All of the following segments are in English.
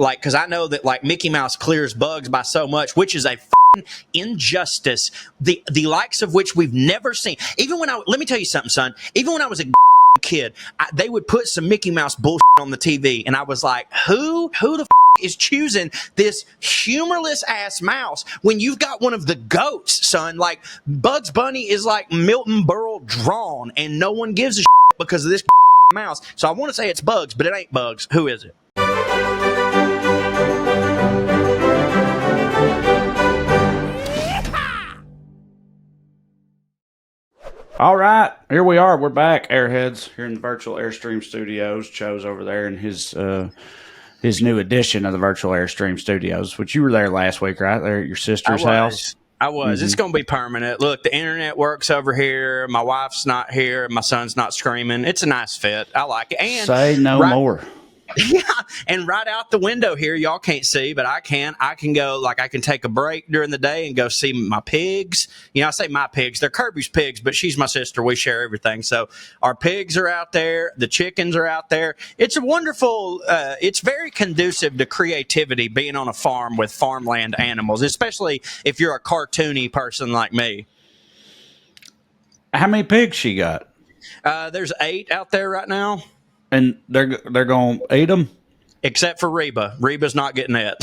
Like, because I know that like Mickey Mouse clears bugs by so much, which is a f***ing injustice, the likes of which we've never seen. Even when let me tell you something, son. Even when I was a kid, they would put some Mickey Mouse bullshit on the TV, and I was like, who the is choosing this humorless ass mouse when you've got one of the goats, son? Like, Bugs Bunny is like Milton Berle drawn, and no one gives a because of this mouse. So I want to say it's Bugs, but it ain't Bugs. Who is it? All right, here we are. We're back, Airheads, here in the virtual Airstream studios. Cho's over there in his new edition of the virtual Airstream studios, which you were there last week, right? There at your sister's house. I was. Mm-hmm. It's going to be permanent. Look, the internet works over here. My wife's not here. My son's not screaming. It's a nice fit. I like it. And say no more. Yeah, and right out the window here, y'all can't see, but I can. I can go, like, I can take a break during the day and go see my pigs. You know, I say my pigs. They're Kirby's pigs, but she's my sister. We share everything. So our pigs are out there. The chickens are out there. It's a wonderful, it's very conducive to creativity being on a farm with farmland animals, especially if you're a cartoony person like me. How many pigs she got? There's 8 out there right now. And they're going to eat them? Except for Reba. Reba's not getting it.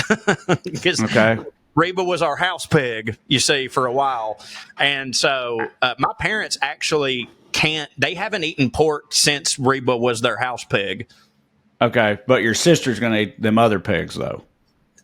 Okay. Reba was our house pig, you see, for a while. And so my parents actually they haven't eaten pork since Reba was their house pig. Okay, but your sister's going to eat them other pigs, though.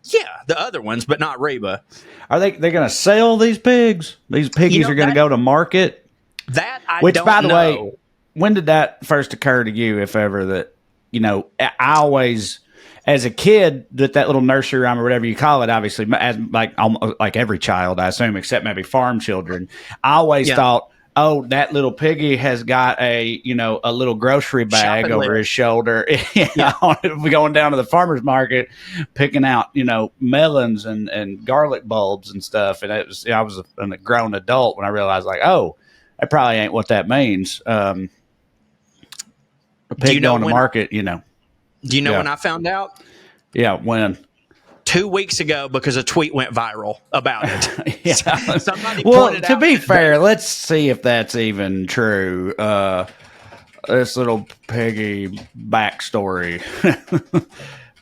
Yeah, the other ones, but not Reba. Are they going to sell these pigs? These piggies are going to go to market? That I Which, don't by the know. way, when did that first occur to you, if ever, that, you know, I always, as a kid, that little nursery rhyme or whatever you call it, obviously, as like every child, I assume, except maybe farm children, I always thought, oh, that little piggy has got a little grocery bag over his shoulder. Going down to the farmer's market, picking out, melons and garlic bulbs and stuff. And I was a grown adult when I realized, like, oh, that probably ain't what that means. A pig going to market, Do you know when I found out? Yeah, when? 2 weeks ago, because a tweet went viral about it. Yeah. Somebody well, to be fair, let's see if that's even true. This little piggy backstory.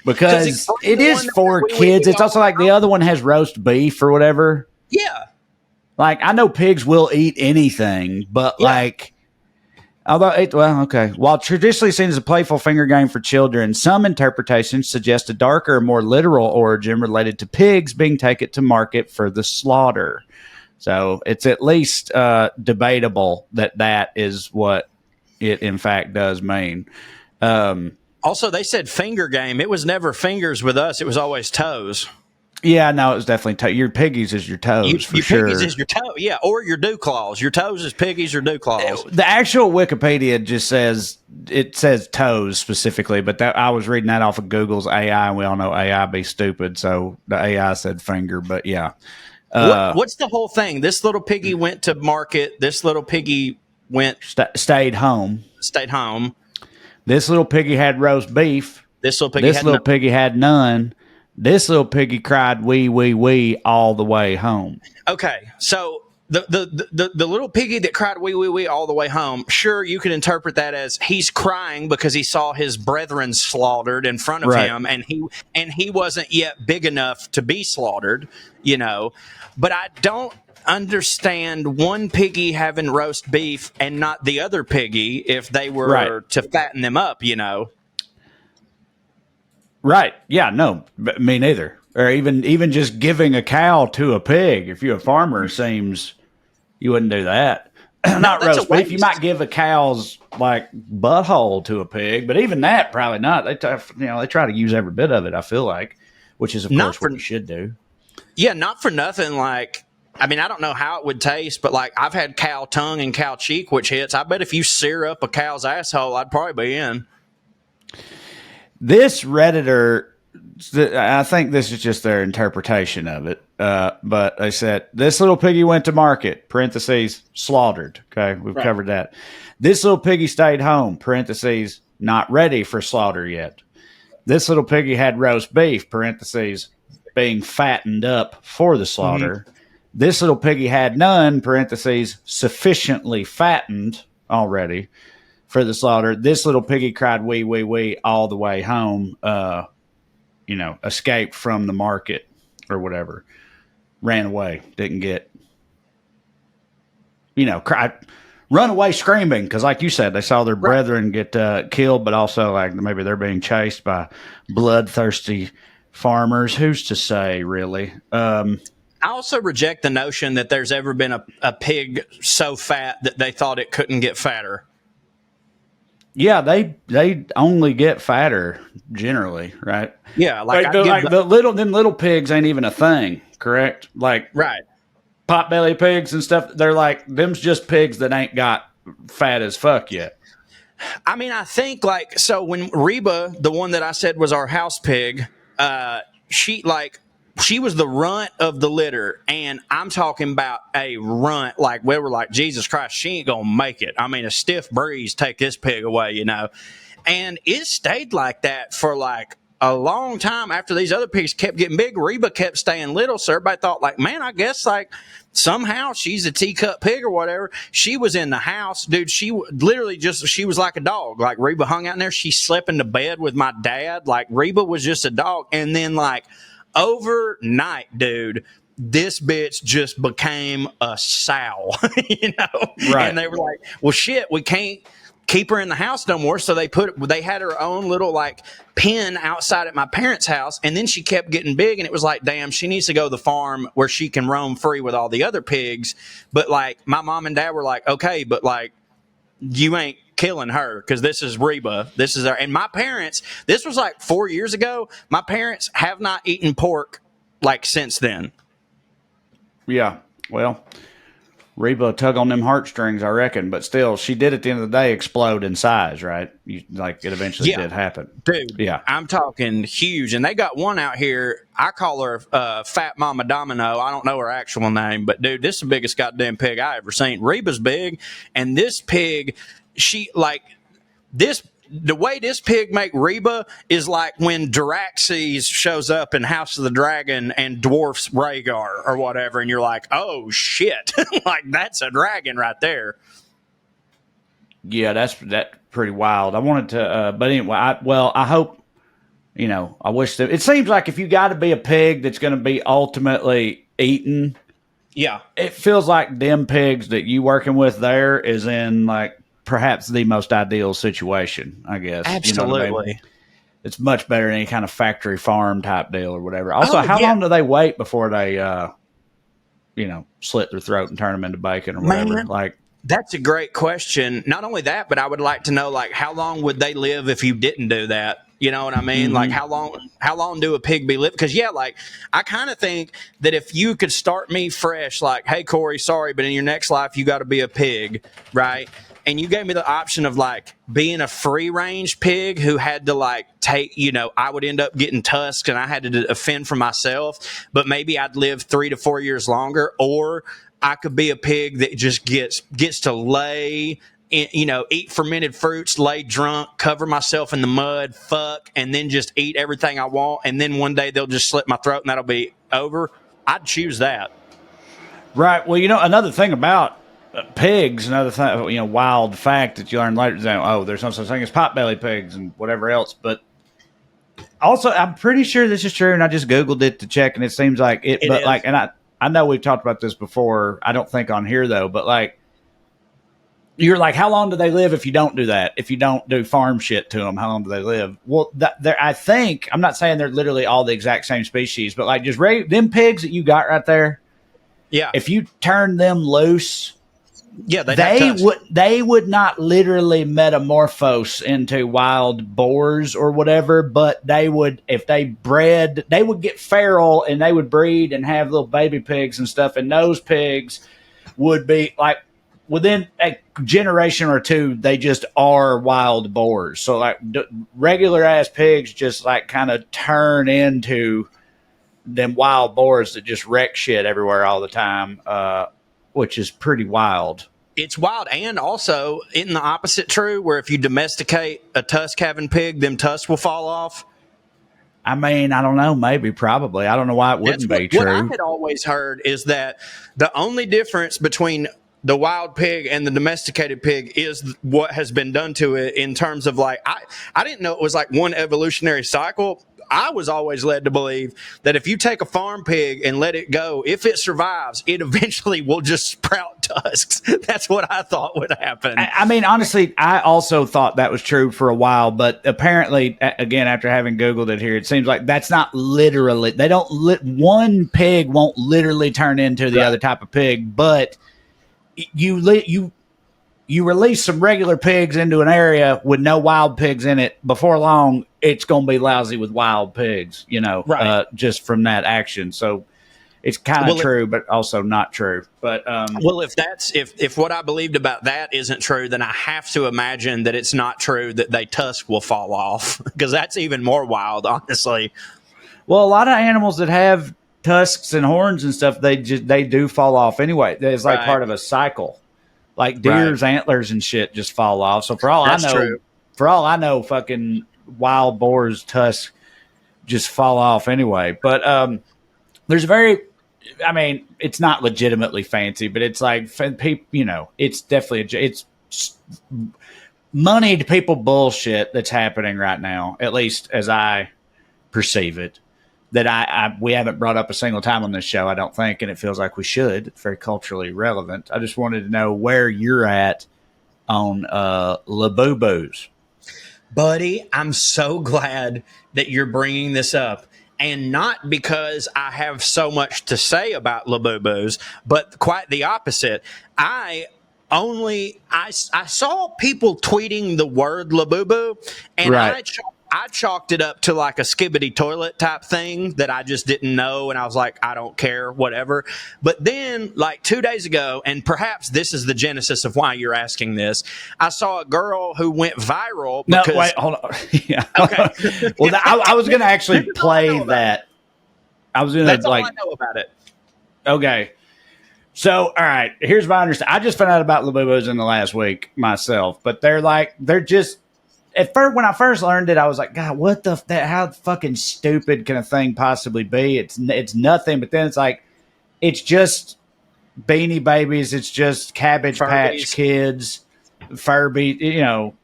Because it is for kids. It's also like the other one has roast beef or whatever. Yeah. Like, I know pigs will eat anything, but While traditionally seen as a playful finger game for children, some interpretations suggest a darker, more literal origin related to pigs being taken to market for the slaughter. So it's at least debatable that is what it in fact does mean. Also, they said finger game. It was never fingers with us. It was always toes. Yeah, no, it was definitely your piggies is your toes for sure. Piggies is your toe, yeah, or your dew claws. Your toes is piggies or dew claws. The actual Wikipedia just says toes specifically, but I was reading that off of Google's AI, and we all know AI be stupid, so the AI said finger, but yeah. What's the whole thing? This little piggy went to market. This little piggy stayed home. Stayed home. This little piggy had roast beef. This little piggy had none. This little piggy cried wee, wee, wee all the way home. Okay, so the little piggy that cried wee, wee, wee all the way home, sure, you can interpret that as he's crying because he saw his brethren slaughtered in front of him, and he wasn't yet big enough to be slaughtered, But I don't understand one piggy having roast beef and not the other piggy if they were to fatten them up, Right. Yeah, no, me neither. Or even just giving a cow to a pig. If you're a farmer, seems you wouldn't do that. Not roast beef. You might give a cow's butthole to a pig, but even that probably not. They try to use every bit of it, I feel like, which is of course what you should do. Yeah, not for nothing. I don't know how it would taste, but I've had cow tongue and cow cheek, which hits. I bet if you sear up a cow's asshole, I'd probably be in. This Redditor, I think this is just their interpretation of it, but they said, this little piggy went to market, parentheses, slaughtered. Okay, we've covered that. This little piggy stayed home, parentheses, not ready for slaughter yet. This little piggy had roast beef, parentheses, being fattened up for the slaughter. This little piggy had none, parentheses, sufficiently fattened already for the slaughter. This little piggy cried wee, wee, wee all the way home, escaped from the market or whatever. Ran away, didn't get, cried, run away screaming because, like you said, they saw their brethren get killed, but also like maybe they're being chased by bloodthirsty farmers. Who's to say, really? I also reject the notion that there's ever been a pig so fat that they thought it couldn't get fatter. Yeah, they only get fatter generally, right? Yeah, the little pigs ain't even a thing, correct? Like right. Potbelly pigs and stuff. They're like them's just pigs that ain't got fat as fuck yet. I mean, I think so when Reba, the one that I said was our house pig, she was the runt of the litter, and I'm talking about a runt. Like we were like, Jesus Christ, she ain't gonna make it. I mean, a stiff breeze take this pig away, and it stayed like that for like a long time after these other pigs kept getting big. Reba kept staying little, so everybody thought like, man, I guess like somehow she's a teacup pig or whatever. She was in the house, dude. She literally she was like a dog. Like Reba hung out in there. She slept in the bed with my dad. Like Reba was just a dog, and then like overnight, dude, this bitch just became a sow, Right. And they were like, well, shit, we can't keep her in the house no more. So they had her own little like pen outside at my parents' house. And then she kept getting big, and it was like, damn, she needs to go to the farm where she can roam free with all the other pigs. But like my mom and dad were like, okay, but like you ain't killing her because this is Reba. This is her. And my parents, this was like 4 years ago. My parents have not eaten pork like since then. Yeah. Well, Reba tug on them heartstrings, I reckon. But still, she did at the end of the day explode in size, right? It eventually did happen. Dude, yeah. I'm talking huge. And they got one out here. I call her Fat Mama Domino. I don't know her actual name. But, dude, this is the biggest goddamn pig I ever seen. Reba's big. And this pig, the way this pig make Reba is like when Diraxes shows up in House of the Dragon and dwarfs Rhaegar or whatever, and you're like, oh shit, like that's a dragon right there. Yeah, that's pretty wild. I wanted to, but anyway, I hope, I wish that it seems like if you got to be a pig that's going to be ultimately eaten, yeah, it feels like them pigs that you working with there is in like perhaps the most ideal situation, I guess. Absolutely. I mean? It's much better than any kind of factory farm type deal or whatever. Also, how long do they wait before they, slit their throat and turn them into bacon or whatever? Man, like, that's a great question. Not only that, but I would like to know, like, how long would they live if you didn't do that? You know what I mean? Mm-hmm. Like, how long do a pig be living? Because, I kind of think that if you could start me fresh, like, hey, Corey, sorry, but in your next life, you got to be a pig, right? And you gave me the option of like being a free range pig who had to like take, I would end up getting tusks and I had to defend for myself, but maybe I'd live 3 to 4 years longer, or I could be a pig that just gets to lay, eat fermented fruits, lay drunk, cover myself in the mud, fuck, and then just eat everything I want. And then one day they'll just slit my throat and that'll be over. I'd choose that. Right. Well, another thing about pigs, another thing, wild fact that you learn later, there's no such thing as potbelly pigs and whatever else. But also, I'm pretty sure this is true, and I just Googled it to check, and it seems like it. But like, and I know we've talked about this before. I don't think on here though. But like, you're like, how long do they live if you don't do that? If you don't do farm shit to them, how long do they live? Well, I think I'm not saying they're literally all the exact same species, but like just them pigs that you got right there. Yeah. If you turn them loose. Yeah, they would not literally metamorphose into wild boars or whatever, but they would, if they bred, they would get feral and they would breed and have little baby pigs and stuff. And those pigs would be like within a generation or two, they just are wild boars. So like regular ass pigs just like kind of turn into them wild boars that just wreck shit everywhere all the time. Which is pretty wild. It's wild. And also, isn't the opposite true, where if you domesticate a tusk having pig, them tusks will fall off? I mean, I don't know. Maybe, probably. I don't know why it wouldn't be true. What I had always heard is that the only difference between the wild pig and the domesticated pig is what has been done to it in terms of like, I didn't know it was like one evolutionary cycle. I was always led to believe that if you take a farm pig and let it go, if it survives, it eventually will just sprout tusks. That's what I thought would happen. I mean, honestly, I also thought that was true for a while, but apparently, again, after having Googled it here, it seems like that's not literally, they don't, one pig won't literally turn into the other type of pig, but you release some regular pigs into an area with no wild pigs in it. Before long, it's going to be lousy with wild pigs, just from that action. So it's kind of true, but also not true. But well, if what I believed about that isn't true, then I have to imagine that it's not true that they tusk will fall off, because that's even more wild, honestly. Well, a lot of animals that have tusks and horns and stuff, they do fall off anyway. It's like part of a cycle. Like deer's antlers and shit just fall off. So for all I know, fucking wild boars' tusks just fall off anyway. But there's it's not legitimately fancy, but it's like people, it's definitely it's moneyed people bullshit that's happening right now. At least as I perceive it. That we haven't brought up a single time on this show, I don't think, and it feels like we should. It's very culturally relevant. I just wanted to know where you're at on Labubus. Buddy, I'm so glad that you're bringing this up. And not because I have so much to say about Labubus, but quite the opposite. I saw people tweeting the word Labubu, and I chalked it up to like a skibbity toilet type thing that I just didn't know. And I was like, I don't care, whatever. But then like 2 days ago, and perhaps this is the genesis of why you're asking this, I saw a girl who went viral. No, wait, hold on. Yeah. Okay. Well, I was going to actually play that. That's all I know about it. Okay. So, all right, here's my understanding. I just found out about Labubus in the last week myself, but they're just, at first, when I first learned it, I was like, God, how fucking stupid can a thing possibly be? It's nothing. But then it's like, it's just Beanie Babies. It's just Cabbage Patch Kids, Furby.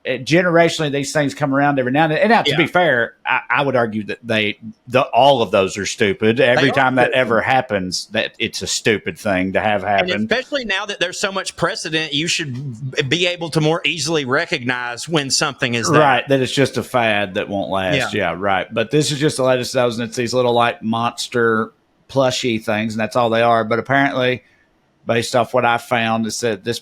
Generationally, these things come around every now and then. And now, to be fair, I would argue that all of those are stupid. Every time that ever happens, that it's a stupid thing to have happen. And especially now that there's so much precedent, you should be able to more easily recognize when something is there. Right, that it's just a fad that won't last. Yeah, right. But this is just the latest dozen. It's these little like monster plushy things, and that's all they are. But apparently, based off what I found, is that this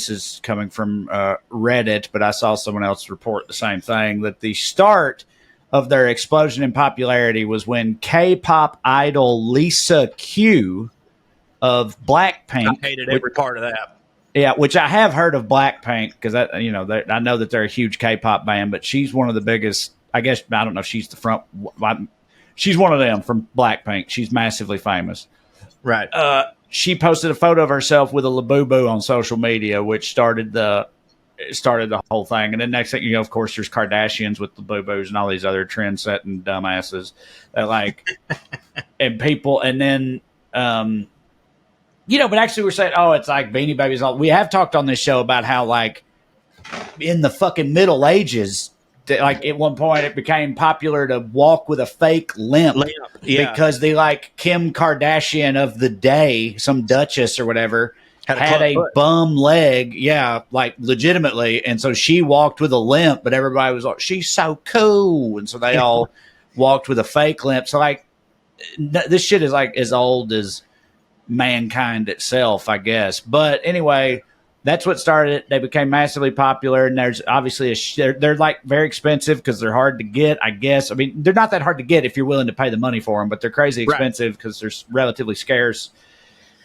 is coming from Reddit, but I saw someone else report the same thing, that the start of their explosion in popularity was when K-pop idol Lisa Q of Blackpink. I hated every part of that. Yeah, which I have heard of Blackpink, because I know that they're a huge K-pop band, but she's one of the biggest. I guess I don't know if she's the front. She's one of them from Blackpink. She's massively famous. Right. She posted a photo of herself with a Labubu on social media, which started the whole thing. And then next thing you know, of course, there's Kardashians with Labubus and all these other trend-setting dumbasses that like, and people, and then, but actually we're saying, oh, it's like Beanie Babies. We have talked on this show about how like in the fucking Middle Ages, like at one point it became popular to walk with a fake limp. Because they like Kim Kardashian of the day, some duchess or whatever, had a bum leg, like legitimately, and so she walked with a limp, but everybody was like, she's so cool, and so they all walked with a fake limp. So like this shit is like as old as mankind itself, I guess. But anyway, that's what started it. They became massively popular, and there's obviously they're like very expensive because they're hard to get, I guess. I mean, they're not that hard to get if you're willing to pay the money for them, but they're crazy expensive because they're relatively scarce.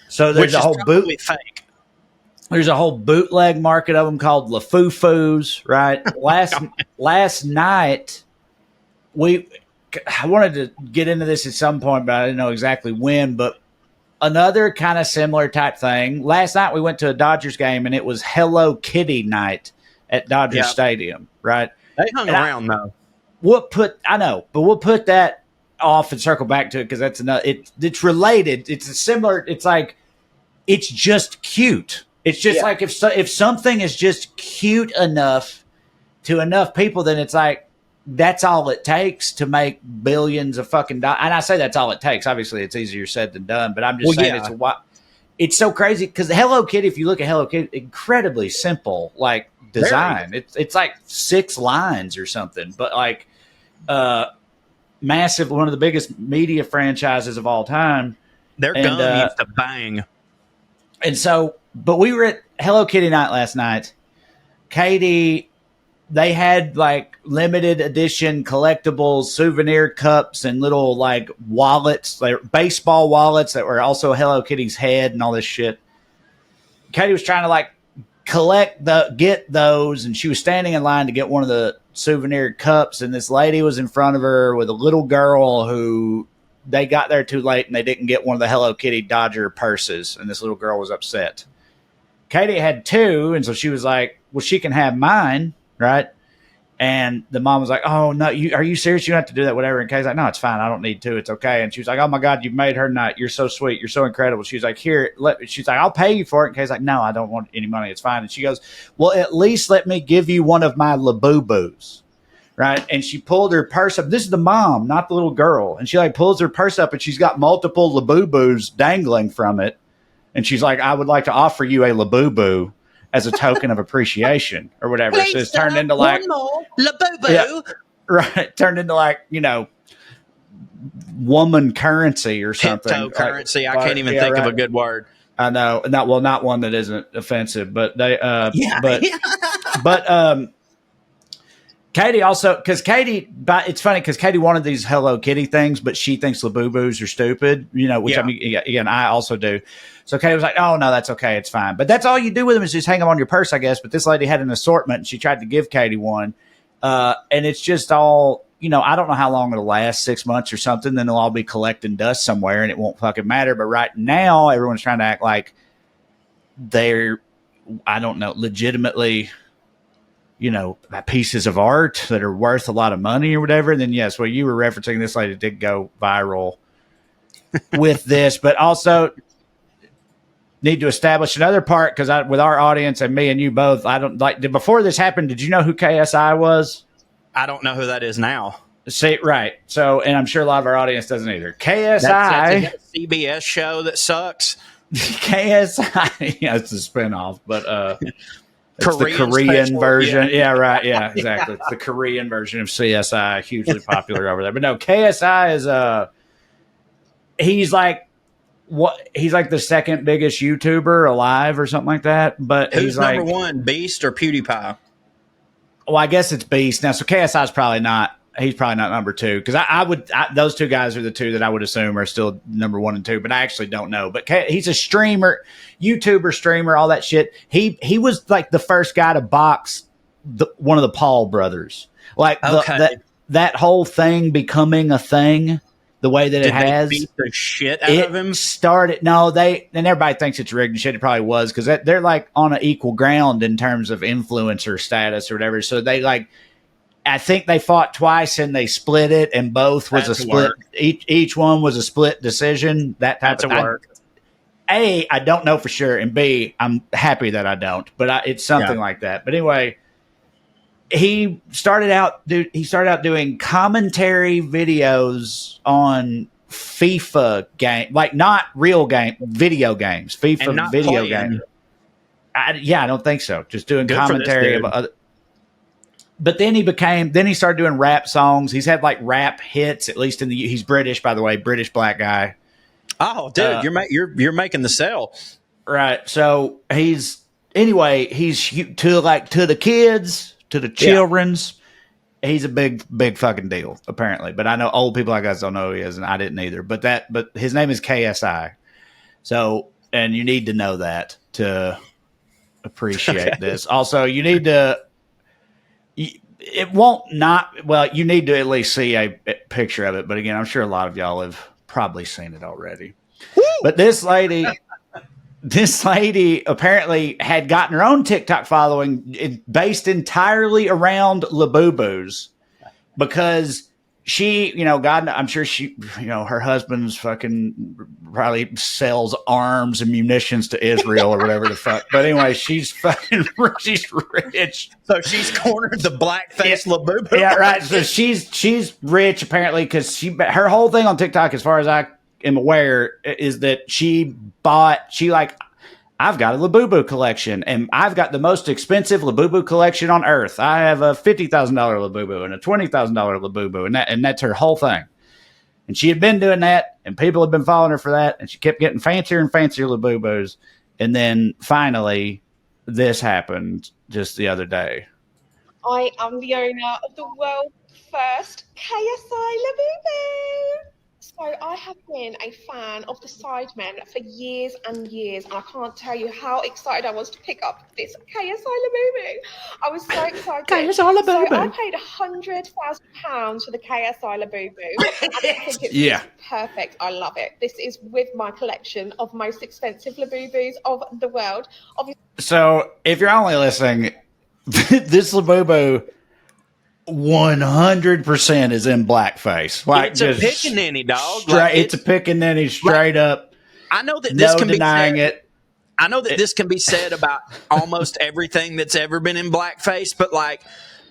So there's a whole fake. There's a whole bootleg market of them called Lafufus, right? Last night, I wanted to get into this at some point, but I didn't know exactly when, but another kind of similar type thing. Last night we went to a Dodgers game, and it was Hello Kitty night at Dodger Stadium, right? They hung around though. We'll put that off and circle back to it because that's another. It's related. It's a similar. It's like it's just cute. It's just like if something is just cute enough to enough people, then it's like that's all it takes to make billions of fucking dollars. And I say that's all it takes. Obviously, it's easier said than done. But I'm just saying it's so crazy because Hello Kitty. If you look at Hello Kitty, incredibly simple like design. It's like 6 lines or something, but like massive. One of the biggest media franchises of all time. Their gun used to bang. And so, but we were at Hello Kitty night last night. Katie, they had like limited edition collectibles, souvenir cups, and little like wallets, like baseball wallets that were also Hello Kitty's head and all this shit. Katie was trying to like get those, and she was standing in line to get one of the souvenir cups, and this lady was in front of her with a little girl who they got there too late and they didn't get one of the Hello Kitty Dodger purses, and this little girl was upset. Katie had 2, and so she was like, well, she can have mine, right? And the mom was like, oh, no, are you serious? You don't have to do that, whatever. And Katie's like, no, it's fine. I don't need to. It's okay. And she was like, oh, my God, you made her night. You're so sweet. You're so incredible. She was like, here, she's like, I'll pay you for it. And Katie's like, no, I don't want any money. It's fine. And she goes, well, at least let me give you one of my Labubus. Right. And she pulled her purse up. This is the mom, not the little girl. And she like pulls her purse up and she's got multiple Labubus dangling from it. And she's like, I would like to offer you a Labubu as a token of appreciation or whatever. Please, so it's turned into like one more Labubu. Yeah, right. Turned into like, woman currency or something. Cryptocurrency. I can't even think of a good word. I know. Not one that isn't offensive, but Katie also, because it's funny because Katie wanted these Hello Kitty things, but she thinks Labubus are stupid, which I mean, again, I also do. So Katie was like, oh, no, that's okay. It's fine. But that's all you do with them is just hang them on your purse, I guess. But this lady had an assortment and she tried to give Katie one. And it's just all, I don't know how long it'll last, 6 months or something. Then they'll all be collecting dust somewhere and it won't fucking matter. But right now, everyone's trying to act like they're, I don't know, legitimately pieces of art that are worth a lot of money or whatever, then yes, well, you were referencing this lady did go viral with this, but also need to establish another part because with our audience and me and you both, I don't like before this happened. Did you know who KSI was? I don't know who that is now. See, right. So, and I'm sure a lot of our audience doesn't either. KSI, that's a CBS show that sucks. KSI, yeah, it's a spinoff, but it's the Korean version. Yeah, right. Yeah, exactly. It's the Korean version of CSI, hugely popular over there. But no, KSI is he's like the second biggest YouTuber alive or something like that. But who's he's like number one, Beast or PewDiePie? Well, I guess it's Beast now. So KSI is probably not. He's probably not number 2 because those 2 guys are the 2 that I would assume are still number 1 and 2, but I actually don't know. But he's a streamer, YouTuber, streamer, all that shit. He was like the first guy to box one of the Paul brothers. Like that whole thing becoming a thing, the way that it has. They beat the shit out of him? Started. No, and everybody thinks it's rigged and shit. It probably was because they're like on an equal ground in terms of influencer status or whatever. So they like. I think they fought twice and they split it, and both was a split. Each one was a split decision. That type of work. A, I don't know for sure, and B, I'm happy that I don't. But it's something like that. But anyway, he started out doing commentary videos on FIFA game, like not real game, video games, FIFA video game. I don't think so. Just doing commentary about other. But then he started doing rap songs. He's had like rap hits, at least he's British, by the way, British black guy. Oh, dude, you're making the sell. Right. So he's to the kids, to the children's. He's a big fucking deal, apparently. But I know old people like us don't know who he is, and I didn't either. But his name is KSI. So, and you need to know that to appreciate this. Also, you need to. It won't not well. You need to at least see a picture of it. But again, I'm sure a lot of y'all have probably seen it already. Woo! But this lady apparently had gotten her own TikTok following based entirely around Labubus because she, God, I'm sure she, her husband's fucking probably sells arms and munitions to Israel or whatever the fuck. But anyway, she's fucking, she's rich. So she's cornered the blackface Labubu. Yeah, right. So she's rich apparently because her whole thing on TikTok, as far as I am aware, is that I've got a Labubu collection, and I've got the most expensive Labubu collection on earth. I have a $50,000 Labubu and a $20,000 Labubu, and that's her whole thing. And she had been doing that, and people had been following her for that, and she kept getting fancier and fancier Labubus. And then finally, this happened just the other day. I am the owner of the world's first KSI Labubu. So I have been a fan of the Sidemen for years and years, and I can't tell you how excited I was to pick up this KSI Labubu. I was so excited. KSI Labubu. So I paid £100,000 for the KSI Labubu. I think it's perfect. I love it. This is with my collection of most expensive Labubus of the world. Obviously. So if you're only listening, this Labubu 100% is in blackface. Like, it's a pickaninny, dog. It's a pickaninny straight up. I know that this can be denying it. I know that this can be said about almost everything that's ever been in blackface, but like,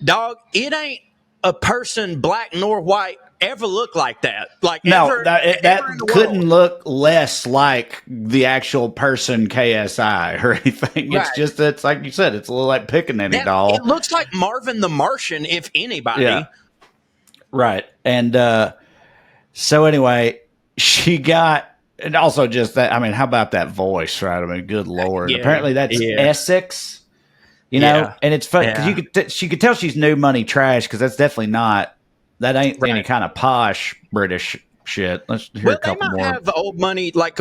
dog, it ain't a person, black nor white, ever look like that. Like, no, that couldn't look less like the actual person KSI or anything. Right. It's just, it's like you said, it's a little like pickaninny doll. It looks like Marvin the Martian, if anybody. Yeah. Right. And so anyway, she got, and also just that, I mean, how about that voice, right? I mean, good Lord. Apparently that's Essex, and it's funny because she could tell she's new money trash because that's definitely not. That ain't any kind of posh British shit. Let's hear a couple more. They might have old money. Like,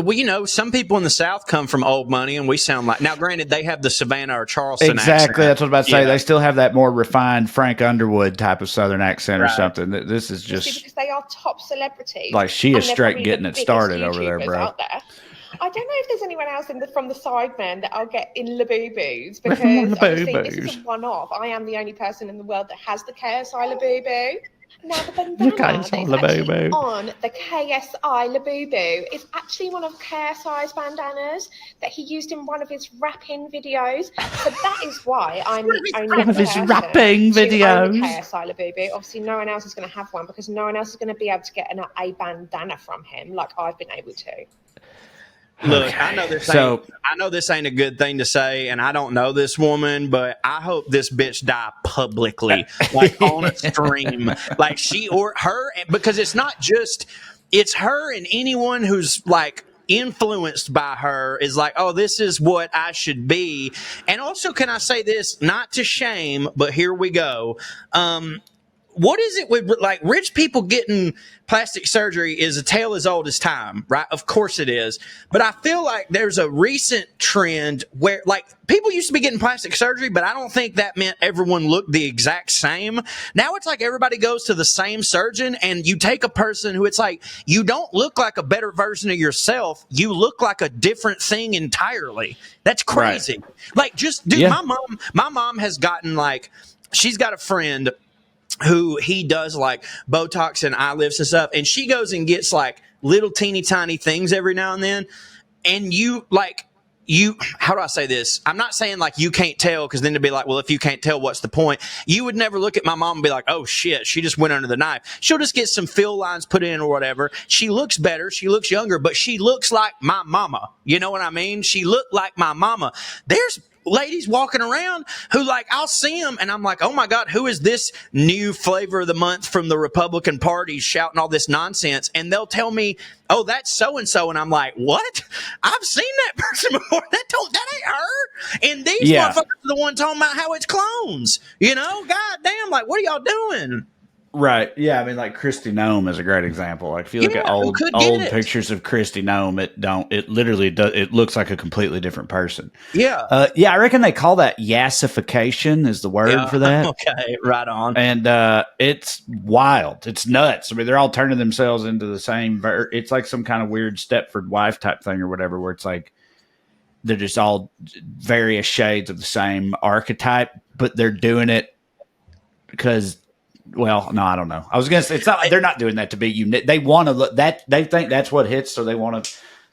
some people in the South come from old money, and we sound like. Now, granted, they have the Savannah or Charleston accent. Exactly. That's what I was about to say. They still have that more refined Frank Underwood type of Southern accent or something. This is just. Because they are top celebrities. Like, she is straight getting it started over there, bro. Out there. I don't know if there's anyone else from the Sidemen that I'll get in Labubus because obviously this is a one-off. I am the only person in the world that has the KSI Labubu. Now, the bandana that's actually on the KSI Labubu is actually one of KSI's bandanas that he used in one of his rapping videos. So that is why I'm the only one of his rapping videos. KSI Labubu. Obviously, no one else is going to have one because no one else is going to be able to get a bandana from him like I've been able to. Look, I know this ain't a good thing to say, and I don't know this woman, but I hope this bitch die publicly, like on a stream, like she or her, because it's not just, it's her and anyone who's like influenced by her is like, oh, this is what I should be. And also, can I say this, not to shame, but here we go. What is it with like rich people getting plastic surgery is a tale as old as time, right? Of course it is. But I feel like there's a recent trend where like people used to be getting plastic surgery, but I don't think that meant everyone looked the exact same. Now it's like everybody goes to the same surgeon and you take a person who it's like, you don't look like a better version of yourself. You look like a different thing entirely. That's crazy. Right. Like just, dude, my mom has gotten like, she's got a friend who he does like Botox and eye lifts and stuff. And she goes and gets like little teeny tiny things every now and then. And how do I say this? I'm not saying like you can't tell because then to be like, well, if you can't tell, what's the point? You would never look at my mom and be like, oh shit, she just went under the knife. She'll just get some fill lines put in or whatever. She looks better. She looks younger, but she looks like my mama. You know what I mean? She looked like my mama. There's ladies walking around who like I'll see them and I'm like, oh my God, who is this new flavor of the month from the Republican Party shouting all this nonsense? And they'll tell me, oh, that's so and so, and I'm like, what? I've seen that person before. That ain't her. And these motherfuckers are the one talking about how it's clones. God damn, like what are y'all doing? Right. Yeah. I mean, like Kristi Noem is a great example. Like if you look at old pictures of Kristi Noem, it literally does. It looks like a completely different person. Yeah. I reckon they call that yassification is the word for that. Okay. Right on. And it's wild. It's nuts. I mean, they're all turning themselves into the same. It's like some kind of weird Stepford wife type thing or whatever, where it's like they're just all various shades of the same archetype, but they're doing it because Well, no, I don't know. I was gonna say it's not. They're not doing that to beat you. They want to look that they think that's what hits, so they want to.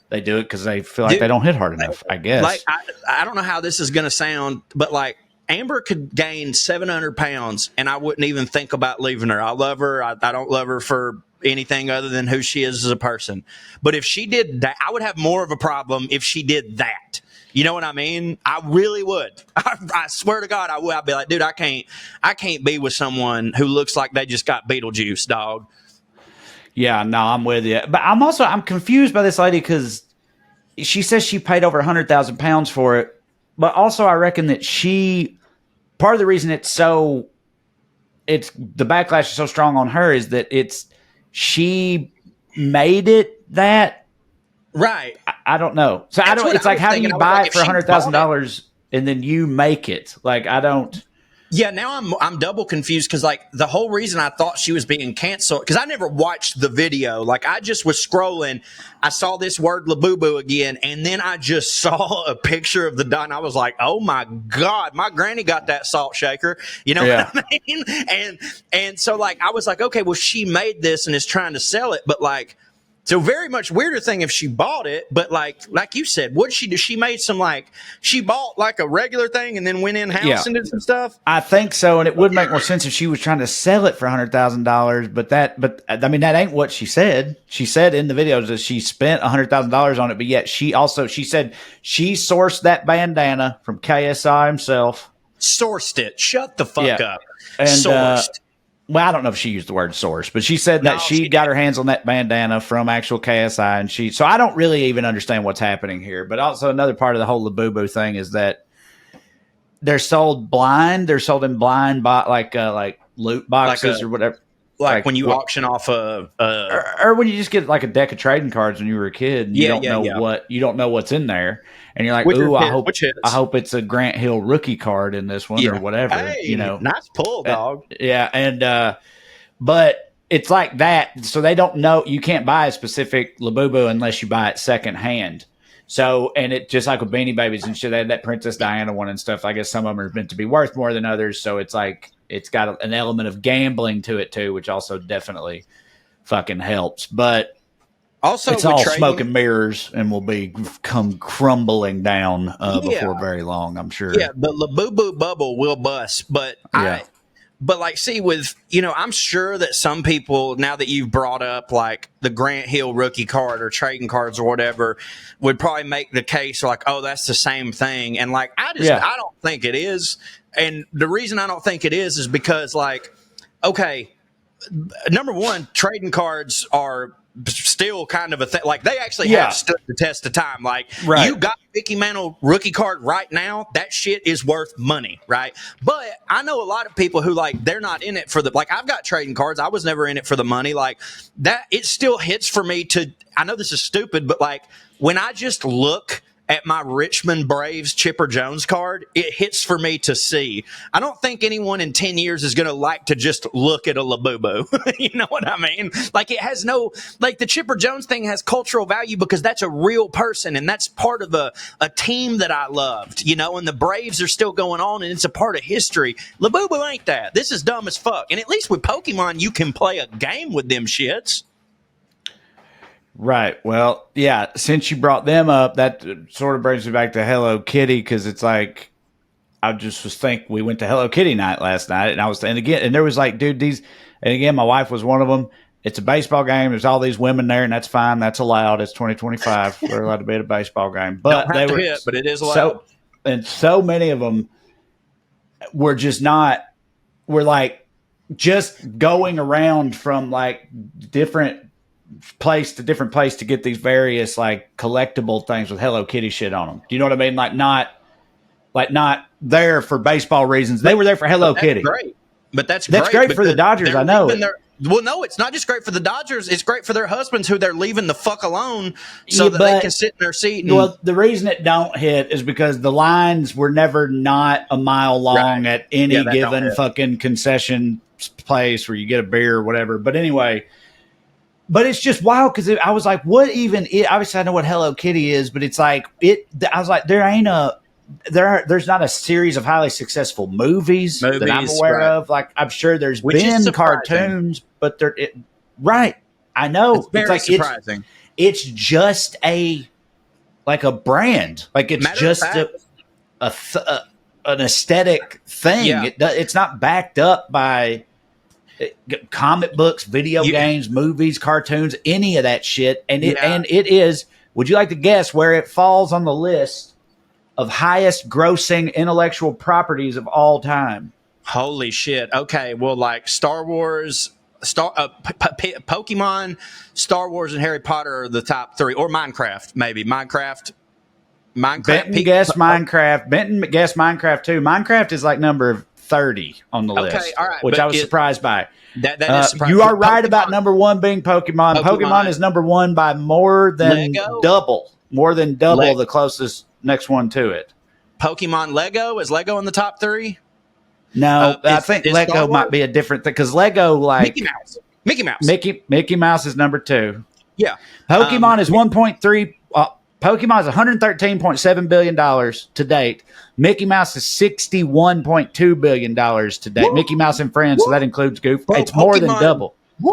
They do it because they feel like they don't hit hard enough. I guess. Like I don't know how this is gonna sound, but like Amber could gain 700 pounds, and I wouldn't even think about leaving her. I love her. I don't love her for anything other than who she is as a person. But if she did that, I would have more of a problem if she did that. You know what I mean? I really would. I swear to God, I would. I'd be like, dude, I can't be with someone who looks like they just got Beetlejuice, dog. Yeah, no, I'm with you. But I'm confused by this lady because she says she paid over 100,000 pounds for it. But also I reckon that part of the reason the backlash is so strong on her is that she made it that. Right. I don't know. So it's like, how do you buy it for $100,000 and then you make it? Like, I don't. Yeah, now I'm double confused because like the whole reason I thought she was being canceled because I never watched the video. Like I just was scrolling, I saw this word Labubu again, and then I just saw a picture of the dot, and I was like, oh my God, my granny got that salt shaker. You know what I mean? And so like I was like, okay, well she made this and is trying to sell it, but like. So very much weirder thing if she bought it, but like you said, what did she do? She made some she bought like a regular thing and then went in house and did some stuff. I think so, and it would make more sense if she was trying to sell it for $100,000. But I mean that ain't what she said. She said in the videos that she spent $100,000 on it, but yet she said she sourced that bandana from KSI himself. Sourced it. Shut the fuck up. And, sourced. Well, I don't know if she used the word source, but she said that she got her hands on that bandana from actual KSI, and so I don't really even understand what's happening here. But also another part of the whole Labubu thing is that they're sold blind. They're sold in blind, like loot boxes or whatever. Like when you auction off or when you just get like a deck of trading cards when you were a kid, and you don't know what's in there, and you're like, ooh, I hope it's a Grant Hill rookie card in this one or whatever. Hey, nice pull, dog. But it's like that, so they don't know. You can't buy a specific Labubu unless you buy it secondhand. So, and it just like with Beanie Babies and shit, they had that Princess Diana one and stuff. I guess some of them are meant to be worth more than others. So it's like it's got an element of gambling to it too, which also definitely fucking helps. But also, it's all smoke and mirrors, and will come crumbling down before very long, I'm sure. Yeah, the Labubu bubble will bust, but But like, see, I'm sure that some people, now that you've brought up like the Grant Hill rookie card or trading cards or whatever, would probably make the case like, oh, that's the same thing. And like, I don't think it is. And the reason I don't think it is because like, okay, number one, trading cards are still kind of a thing. Like they actually have stood the test of time. Like you got Mickey Mantle rookie card right now, that shit is worth money, right? But I know a lot of people who like they're not in it for like I've got trading cards. I was never in it for the money. Like that, it still hits for me to. I know this is stupid, but like when I just look at my Richmond Braves Chipper Jones card, it hits for me to see. I don't think anyone in 10 years is going to like to just look at a Labubu. You know what I mean? Like it has like the Chipper Jones thing has cultural value because that's a real person and that's part of a team that I loved, and the Braves are still going on and it's a part of history. Labubu ain't that. This is dumb as fuck. And at least with Pokemon, you can play a game with them shits. Right. Well, yeah, since you brought them up, that sort of brings me back to Hello Kitty because it's like I just was thinking we went to Hello Kitty night last night and there was like, dude, my wife was one of them. It's a baseball game. There's all these women there and that's fine. That's allowed. It's 2025. We're allowed to be at a baseball game. But don't have to hit, but it is allowed. So many of them were just not, we're like just going around from like different place to get these various like collectible things with Hello Kitty shit on them. Do you know what I mean? Like not there for baseball reasons. They were there for Hello Kitty. Great. But that's great for the Dodgers. I know. Well, no, it's not just great for the Dodgers. It's great for their husbands who they're leaving the fuck alone so that they can sit in their seat. Well, the reason it don't hit is because the lines were never not a mile long at any given fucking concession place where you get a beer or whatever. But anyway, but it's just wild because I was like, what even? Obviously, I know what Hello Kitty is, but it's like I was like, there ain't a there's not a series of highly successful movies that I'm aware of. Like, I'm sure there's been cartoons, but right. I know. It's very surprising. It's just a brand. Like, it's just an aesthetic thing. Yeah. It's not backed up by comic books, video games, movies, cartoons, any of that shit. And it is. Would you like to guess where it falls on the list of highest grossing intellectual properties of all time? Holy shit. Okay. Well, like Star Wars, Pokemon, Star Wars, and Harry Potter are the top 3, or Minecraft, maybe. Minecraft. Benton guessed Minecraft. Benton guessed Minecraft too. Minecraft is like number 30 on the list, all right, which I was surprised by. That is surprising. You are right about number 1 being Pokemon. Pokemon is number 1 by more than double the closest next one to it. Pokemon Lego? Is Lego in the top 3? No, I think Lego might be a different thing, because Lego, like Mickey Mouse. Mickey Mouse is number 2. Yeah. Pokemon is 1.3. Pokemon is $113.7 billion to date. Mickey Mouse is $61.2 billion to date. Woo! Mickey Mouse and Friends, so that includes Goof. It's more than double. Woo!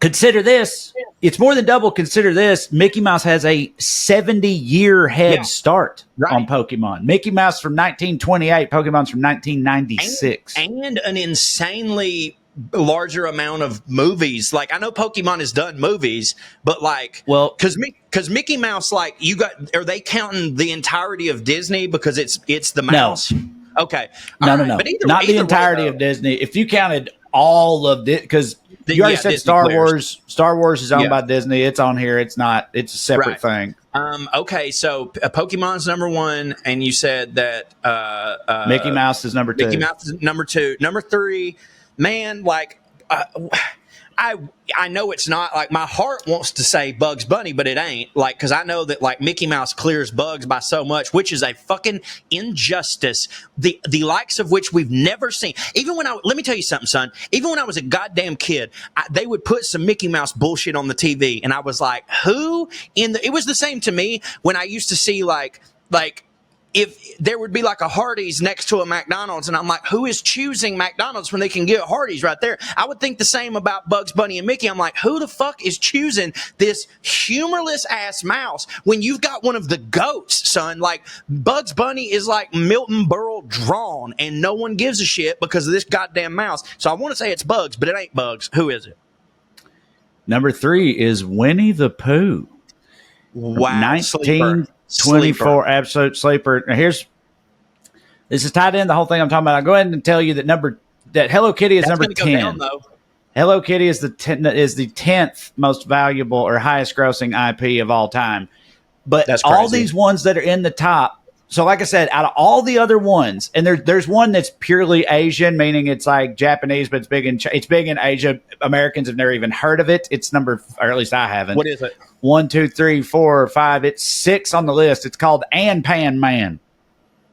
Consider this. It's more than double. Consider this. Mickey Mouse has a 70-year head start on Pokemon. Mickey Mouse from 1928. Pokemon's from 1996. And an insanely larger amount of movies. Like, I know Pokemon has done movies, but like, well, because Mickey Mouse, like, are they counting the entirety of Disney because it's the mouse? No. Okay. No. But not the entirety of Disney. If you counted all of it, because you already said Disney Star Wars. Star Wars is owned by Disney. It's on here. It's not. It's a separate thing. Okay, so Pokemon's number 1, and you said that Mickey Mouse is number 2. Mickey Mouse is number 2. Number 3. Man, like, I know it's not, like, my heart wants to say Bugs Bunny, but it ain't, like, because I know that, like, Mickey Mouse clears bugs by so much, which is a fucking injustice, the likes of which we've never seen. Even when let me tell you something, son, even when I was a goddamn kid, they would put some Mickey Mouse bullshit on the TV, and I was like, it was the same to me when I used to see, like, if there would be like a Hardee's next to a McDonald's, and I'm like, who is choosing McDonald's when they can get Hardee's right there? I would think the same about Bugs Bunny and Mickey. I'm like, who the fuck is choosing this humorless ass mouse when you've got one of the goats, son? Like, Bugs Bunny is like Milton Berle drawn, and no one gives a shit because of this goddamn mouse. So I want to say it's Bugs, but it ain't Bugs. Who is it? Number 3 is Winnie the Pooh. Wow. 24 absolute sleeper. Now this is tied in the whole thing I'm talking about. I'll go ahead and tell you that Hello Kitty is number 10. Down, Hello Kitty is the 10th most valuable or highest grossing IP of all time. But all these ones that are in the top. So like I said, out of all the other ones, and there's one that's purely Asian, meaning it's like Japanese, but it's big in Asia. Americans have never even heard of it. It's or at least I haven't. What is it? 1, 2, 3, 4, 5. It's 6 on the list. It's called Anpan Man.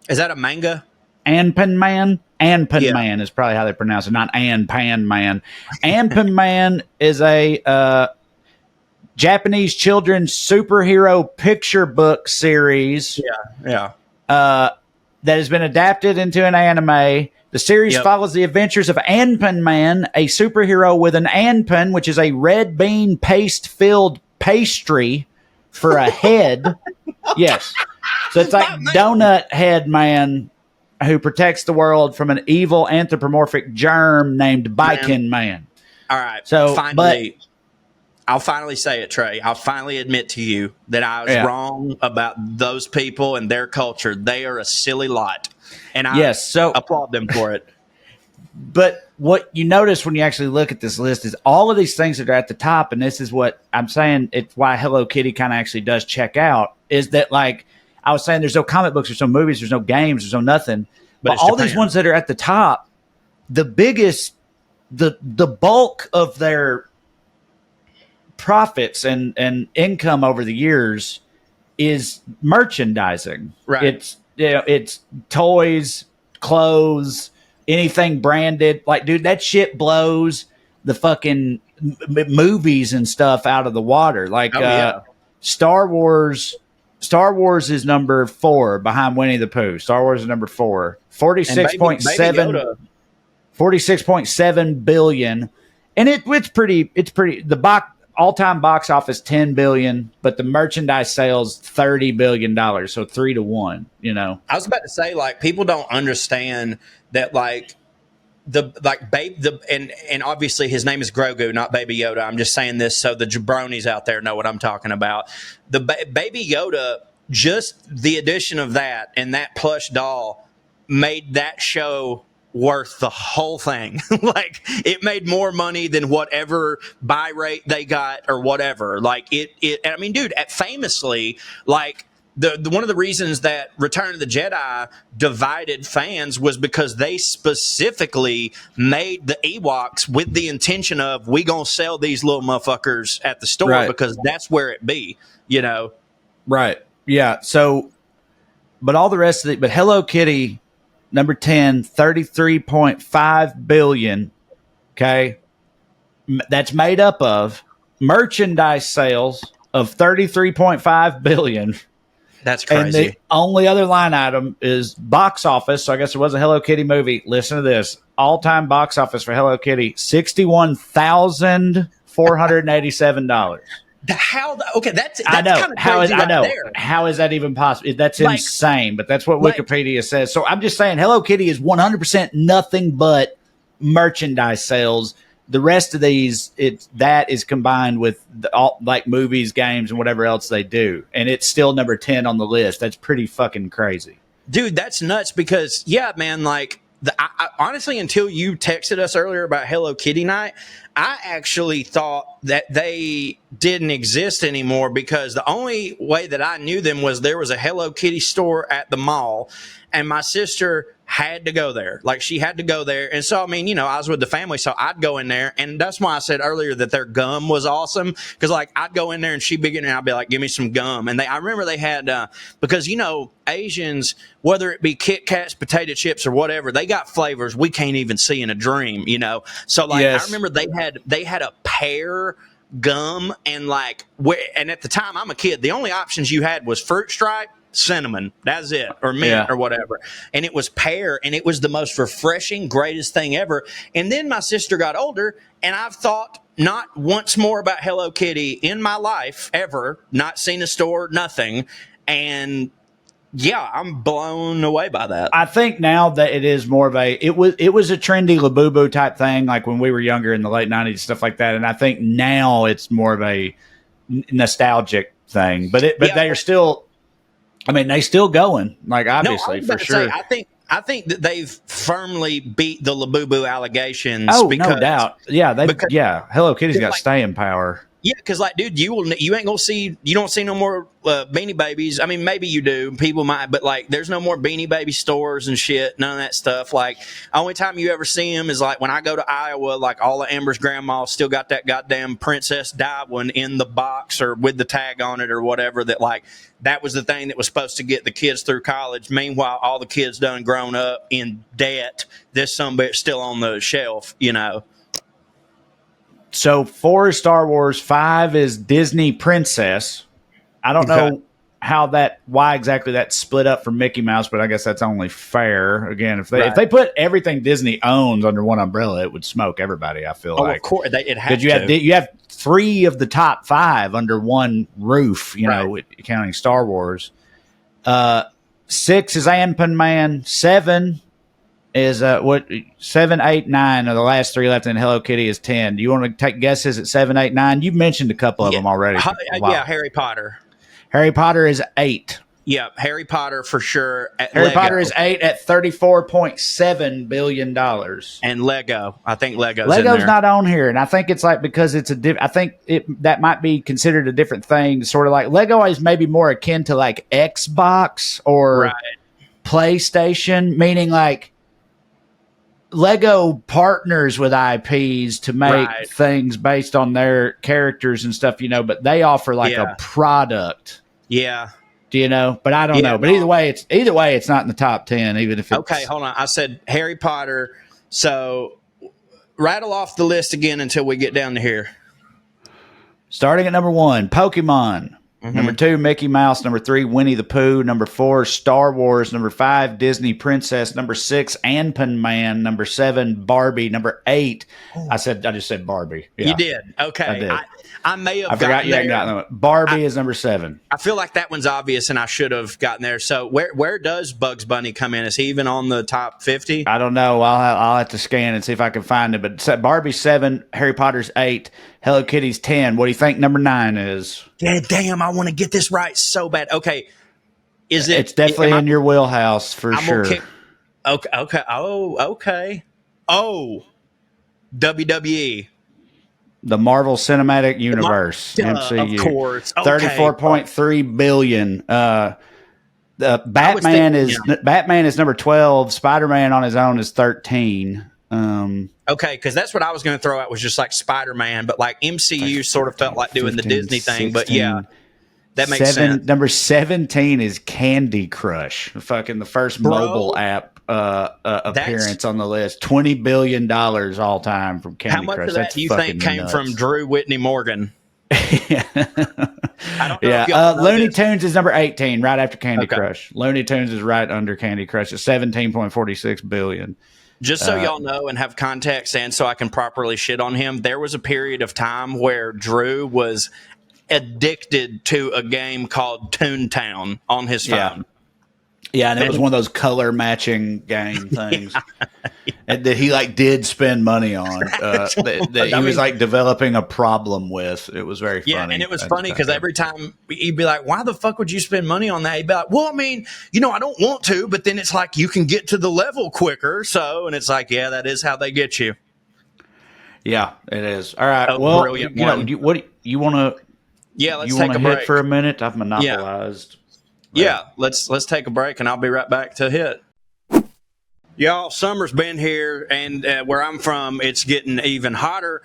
Is that a manga? Anpan Man? Anpan Man is probably how they pronounce it, not Anpan Man. Anpan Man is a Japanese children's superhero picture book series. Yeah. That has been adapted into an anime. The series follows the adventures of Anpan Man, a superhero with an anpan, which is a red bean paste-filled pastry for a head. Yes. So it's like Donut Head Man who protects the world from an evil anthropomorphic germ named Bacon Man. All right. So I'll finally say it, Trae. I'll finally admit to you that I was wrong about those people and their culture. They are a silly lot. And I applaud them for it. But what you notice when you actually look at this list is all of these things that are at the top, and this is what I'm saying, it's why Hello Kitty kind of actually does check out, is that, like I was saying, there's no comic books, there's no movies, there's no games, there's no nothing. But all these ones that are at the top, the biggest, the bulk of their profits and income over the years is merchandising. Right. It's toys, clothes, anything branded. Like, dude, that shit blows the fucking movies and stuff out of the water. Like Star Wars Star Wars is number 4 behind Winnie the Pooh. Star Wars is number 4. 46.7 46.7 billion. And it's pretty the all-time box office 10 billion, but the merchandise sales $30 billion, so 3 to 1, you know. I was about to say, like, people don't understand that, like, and obviously his name is Grogu, not Baby Yoda. I'm just saying this so the jabronis out there know what I'm talking about. The Baby Yoda, just the addition of that and that plush doll made that show worth the whole thing. Like, it made more money than whatever buy rate they got or whatever. Like, it and I mean, dude, famously, like, the one of the reasons that Return of the Jedi divided fans was because they specifically made the Ewoks with the intention of, we gonna sell these little motherfuckers at the store because that's where it be, you know. Right. Yeah. So, but all the rest of it, but Hello Kitty, number 10, 33.5 billion. Okay. That's made up of merchandise sales of 33.5 billion. That's crazy. And the only other line item is box office. So I guess it was a Hello Kitty movie. Listen to this. All-time box office for Hello Kitty, $61,487. Okay, that's I know. kind of crazy. I know. There. How is that even possible? That's insane, but that's what Wikipedia says. So I'm just saying Hello Kitty is 100% nothing but merchandise sales. The rest of these, that is combined with all, like, movies, games, and whatever else they do. And it's still number 10 on the list. That's pretty fucking crazy. Dude, that's nuts because, yeah, man, like, I honestly, until you texted us earlier about Hello Kitty Night, I actually thought that they didn't exist anymore because the only way that I knew them was there was a Hello Kitty store at the mall, and my sister had to go there. Like, she had to go there. And so, I mean, you know, I was with the family, so I'd go in there. And that's why I said earlier that their gum was awesome. Because, like, I'd go in there and she'd be getting, and I'd be like, give me some gum. And I remember they had, because, you know, Asians, whether it be Kit Kats, potato chips, or whatever, they got flavors we can't even see in a dream, you know. So, like, yes. I remember they had a pear gum, and, like, and at the time, I'm a kid, the only options you had was Fruit Stripe, cinnamon, that's it, or mint, or whatever, and it was pear, and it was the most refreshing, greatest thing ever. And then my sister got older, and I've thought not once more about Hello Kitty in my life ever, not seen a store, nothing. And yeah, I'm blown away by that. I think now that it is more of it was a trendy Labubu type thing, like when we were younger in the late 90s, stuff like that. And I think now it's more of a nostalgic thing, but they are still, I mean, they still going, like, obviously, for sure. I think that they've firmly beat the Labubu allegations. Oh, because, no doubt. Yeah, Hello Kitty's got staying power. Yeah, because, like, dude, you ain't gonna see, you don't see no more Beanie Babies. I mean, maybe you do, people might, but, like, there's no more Beanie Baby stores and shit, none of that stuff. Like, only time you ever see them is, like, when I go to Iowa, like, all of Amber's grandmas still got that goddamn Princess Di one in the box or with the tag on it or whatever, that, like, that was the thing that was supposed to get the kids through college. Meanwhile, all the kids done grown up in debt. This somebody still on the shelf, you know. So 4 is Star Wars, 5 is Disney Princess. I don't know why exactly that's split up from Mickey Mouse, but I guess that's only fair. Again, if they put everything Disney owns under one umbrella, it would smoke everybody, I feel like. Of course, it has to. You have 3 of the top 5 under one roof, you know, counting Star Wars. 6 is Ant Man. 7 is 7, 8, 9 are the last 3 left, and Hello Kitty is 10. Do you want to take guesses at 7, 8, 9? You've mentioned a couple of them already. Yeah, Harry Potter. Harry Potter is 8. Yeah, Harry Potter for sure. Harry Potter is 8 at $34.7 billion. And Lego. I think Lego's not on here, and I think it's like because it's I think that might be considered a different thing. Sort of like Lego is maybe more akin to like Xbox or PlayStation, meaning like Lego partners with IPs to make things based on their characters and stuff, you know, but they offer like a product. Yeah. Do you know? But I don't know. But either way, it's not in the top 10, even if it's... Okay, hold on. I said Harry Potter. So rattle off the list again until we get down to here. Starting at number 1, Pokemon. Number 2, Mickey Mouse. Number 3, Winnie the Pooh. Number 4, Star Wars. Number 5, Disney Princess. Number 6, Ant Man. Number 7, Barbie. Number 8, I just said Barbie. Yeah, you did. Okay. I did. I may have I forgot you hadn't gotten it. Barbie is number 7. I feel like that one's obvious, and I should have gotten there. So where does Bugs Bunny come in? Is he even on the top 50? I don't know. I'll have to scan and see if I can find it. But Barbie's 7, Harry Potter's 8, Hello Kitty's 10. What do you think number 9 is? Yeah, damn, I want to get this right so bad. Okay. Is it? It's definitely in your wheelhouse for sure. Okay. Oh, okay. Oh, WWE. The Marvel Cinematic Universe, MCU. Of course. Okay. 34.3 billion. Batman is number 12. Spider-Man on his own is 13. Okay, because that's what I was going to throw out, was just like Spider-Man, but like MCU sort of felt like doing 15, the Disney thing. 16, but yeah, that makes sense. Number 17 is Candy Crush, fucking the first mobile app appearance on the list. $20 billion all time from Candy Crush. How much of that do you think came from Drew Whitney Morgan? I don't know. Looney Tunes is number 18, right after Candy Crush. Looney Tunes is right under Candy Crush at 17.46 billion. Just so y'all know and have context, and so I can properly shit on him, there was a period of time where Drew was addicted to a game called Toontown on his phone. Yeah, and it was one of those color matching game things that he did spend money on. That he was developing a problem with. It was very funny. Yeah, and it was funny because every time he'd be like, "Why the fuck would you spend money on that?" He'd be like, "Well, I mean, I don't want to, but then it's like you can get to the level quicker." So, and it's like, yeah, that is how they get you. Yeah, it is. All right. Well, brilliant one. What you want to? Yeah, let's take a break hit for a minute. I've monopolized. Yeah, let's take a break, and I'll be right back to hit. Y'all, summer's been here, and where I'm from, it's getting even hotter.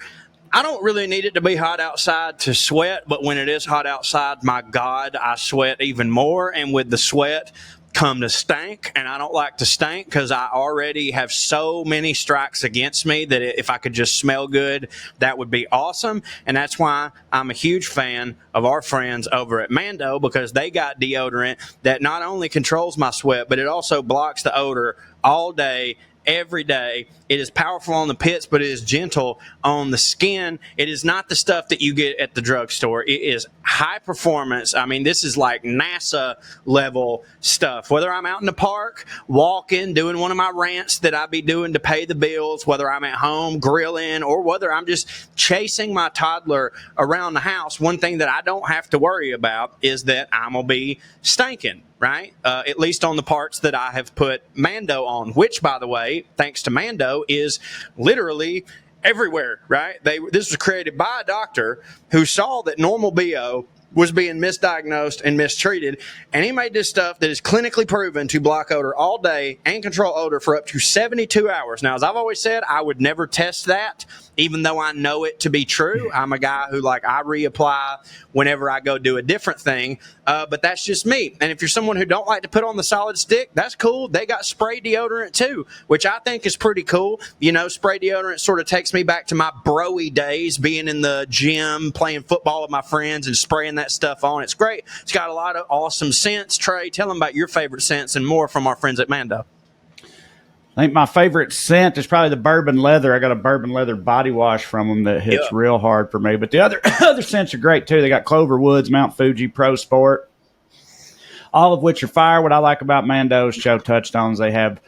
I don't really need it to be hot outside to sweat, but when it is hot outside, my God, I sweat even more. And with the sweat come to stank, and I don't like to stink because I already have so many strikes against me that if I could just smell good, that would be awesome. And that's why I'm a huge fan of our friends over at Mando, because they got deodorant that not only controls my sweat, but it also blocks the odor all day, every day. It is powerful on the pits, but it is gentle on the skin. It is not the stuff that you get at the drugstore. It is high performance. I mean, this is like NASA level stuff. Whether I'm out in the park, walking, doing one of my rants that I be doing to pay the bills, whether I'm at home grilling, or whether I'm just chasing my toddler around the house, one thing that I don't have to worry about is that I'm going to be stinking. Right? At least on the parts that I have put Mando on, which, by the way, thanks to Mando, is literally everywhere, right? This was created by a doctor who saw that normal BO was being misdiagnosed and mistreated, and he made this stuff that is clinically proven to block odor all day and control odor for up to 72 hours. Now, as I've always said, I would never test that, even though I know it to be true. I'm a guy who, I reapply whenever I go do a different thing, but that's just me. And if you're someone who don't like to put on the solid stick, that's cool. They got spray deodorant too, which I think is pretty cool. Spray deodorant sort of takes me back to my bro-y days, being in the gym, playing football with my friends and spraying that stuff on. It's great. It's got a lot of awesome scents. Trae, tell them about your favorite scents and more from our friends at Mando. I think my favorite scent is probably the bourbon leather. I got a bourbon leather body wash from them that hits real hard for me. But the other scents are great too. They got Clover Woods, Mount Fuji, Pro Sport, all of which are fire. What I like about Mando's, Joe touched on, is they have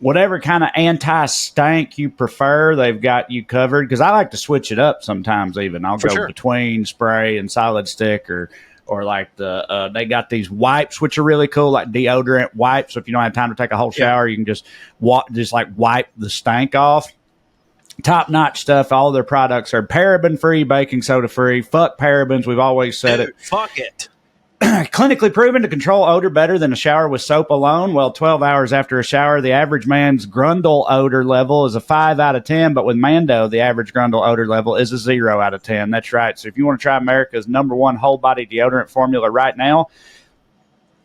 whatever kind of anti-stank you prefer, they've got you covered. Because I like to switch it up sometimes even. I'll go between spray and solid stick, or like they got these wipes, which are really cool, like deodorant wipes. So if you don't have time to take a whole shower, you can just wipe the stank off. Top-notch stuff. All their products are paraben-free, baking soda-free. Fuck parabens. We've always said it. Fuck it. Clinically proven to control odor better than a shower with soap alone. Well, 12 hours after a shower, the average man's grundle odor level is a 5 out of 10, but with Mando, the average grundle odor level is a 0 out of 10. That's right. So if you want to try America's #1 whole-body deodorant formula right now,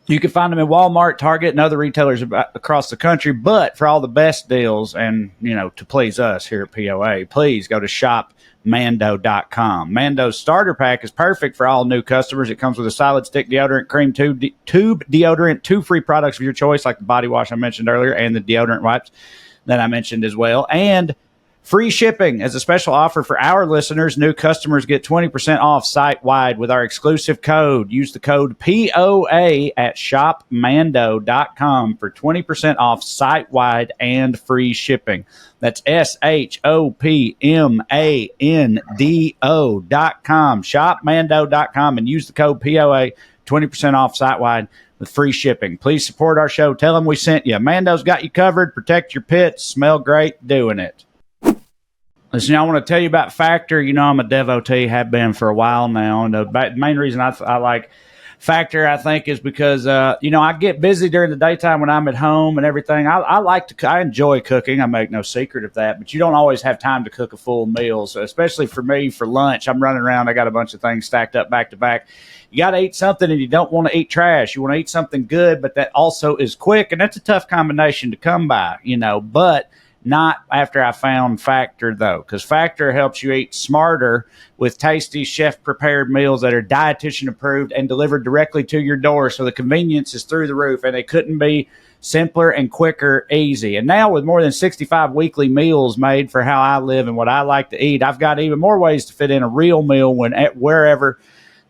You can find them in Walmart, Target, and other retailers across the country. But for all the best deals and, to please us here at POA, please go to shopmando.com. Mando's starter pack is perfect for all new customers. It comes with a solid stick deodorant, cream tube deodorant, 2 free products of your choice, like the body wash I mentioned earlier, and the deodorant wipes that I mentioned as well. And free shipping as a special offer for our listeners. New customers get 20% off site-wide with our exclusive code. Use the code POA at shopmando.com for 20% off site-wide and free shipping. That's shopmando.com, shopmando.com, and use the code POA, 20% off site-wide with free shipping. Please support our show. Tell them we sent you. Mando's got you covered. Protect your pits. Smell great doing it. Listen, I want to tell you about Factor. I'm a devotee, have been for a while now. And the main reason I like Factor, I think, is because, I get busy during the daytime when I'm at home and everything. I enjoy cooking. I make no secret of that. But you don't always have time to cook a full meal. So especially for me, for lunch, I'm running around. I got a bunch of things stacked up back to back. You got to eat something and you don't want to eat trash. You want to eat something good, but that also is quick. And that's a tough combination to come by, but not after I found Factor, though, because Factor helps you eat smarter with tasty chef-prepared meals that are dietitian approved and delivered directly to your door. So the convenience is through the roof, and it couldn't be simpler and quicker, easy. And now with more than 65 weekly meals made for how I live and what I like to eat, I've got even more ways to fit in a real meal wherever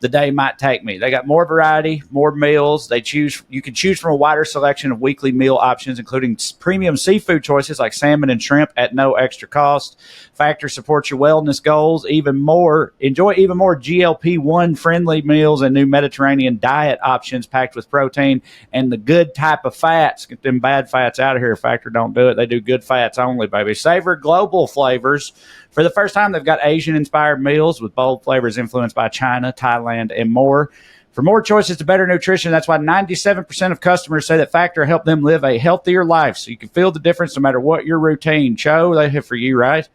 the day might take me. They got more variety, more meals. You can choose from a wider selection of weekly meal options, including premium seafood choices like salmon and shrimp at no extra cost. Factor supports your wellness goals even more. Enjoy even more GLP-1 friendly meals and new Mediterranean diet options packed with protein and the good type of fats. Get them bad fats out of here. Factor don't do it. They do good fats only, baby. Savor global flavors. For the first time, they've got Asian-inspired meals with bold flavors influenced by China, Thailand, and more. For more choices to better nutrition, that's why 97% of customers say that Factor helped them live a healthier life. So you can feel the difference no matter what your routine. Cho, they hit for you, right?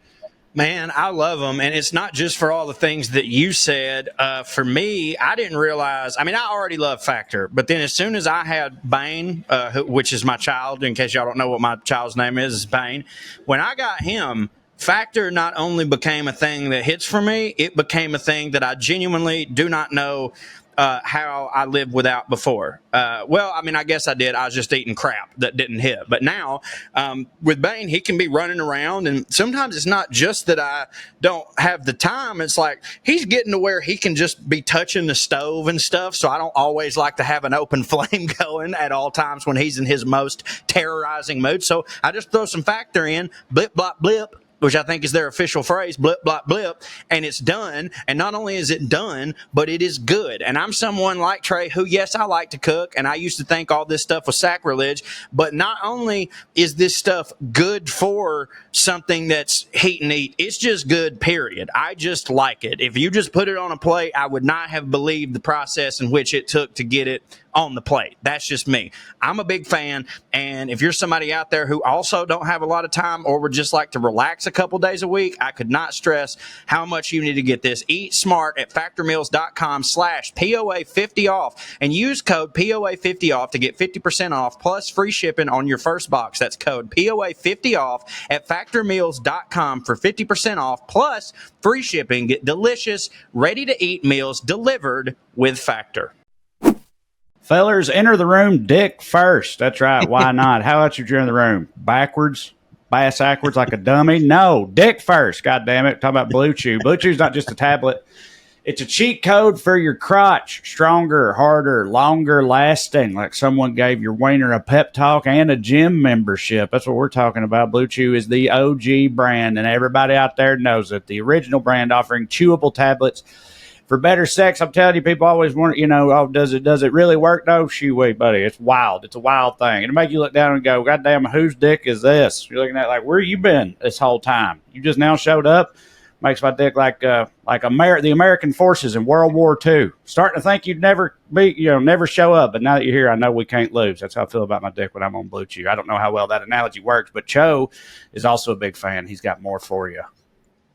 Man, I love them. And it's not just for all the things that you said. For me, I didn't realize, I already love Factor, but then as soon as I had Bane, which is my child, in case y'all don't know what my child's name is Bane, when I got him, Factor not only became a thing that hits for me, it became a thing that I genuinely do not know how I lived without before. I guess I did. I was just eating crap that didn't hit. But now, with Bane, he can be running around, and sometimes it's not just that I don't have the time. It's like he's getting to where he can just be touching the stove and stuff, so I don't always like to have an open flame going at all times when he's in his most terrorizing mood. So I just throw some Factor in, blip, blop, blip, which I think is their official phrase, blip, blop, blip, and it's done. And not only is it done, but it is good. And I'm someone like Trae who, yes, I like to cook, and I used to think all this stuff was sacrilege, but not only is this stuff good for something that's heat and eat, it's just good, period. I just like it. If you just put it on a plate, I would not have believed the process in which it took to get it on the plate. That's just me. I'm a big fan, and if you're somebody out there who also don't have a lot of time or would just like to relax a couple days a week, I could not stress how much you need to get this. Eat smart at factormeals.com/POA50 off and use code POA50 off to get 50% off plus free shipping on your first box. That's code POA50 off at factormeals.com for 50% off plus free shipping. Get delicious, ready-to-eat meals delivered with Factor. Fellers, enter the room dick first. That's right. Why not? How about you're in the room? Backwards? Backwards like a dummy? No, dick first. God damn it. Talk about Blue Chew. Blue Chew's not just a tablet. It's a cheat code for your crotch. Stronger, harder, longer lasting. Like someone gave your wiener a pep talk and a gym membership. That's what we're talking about. Blue Chew is the OG brand, and everybody out there knows it. The original brand offering chewable tablets for better sex. I'm telling you, people always want, does it really work? No, shoot, buddy. It's wild. It's a wild thing. It'll make you look down and go, God damn, whose dick is this? You're looking at like, where you been this whole time? You just now showed up? Makes my dick like the American forces in World War II. Starting to think you'd never never show up, but now that you're here, I know we can't lose. That's how I feel about my dick when I'm on Blue Chew. I don't know how well that analogy works, but Cho is also a big fan. He's got more for you.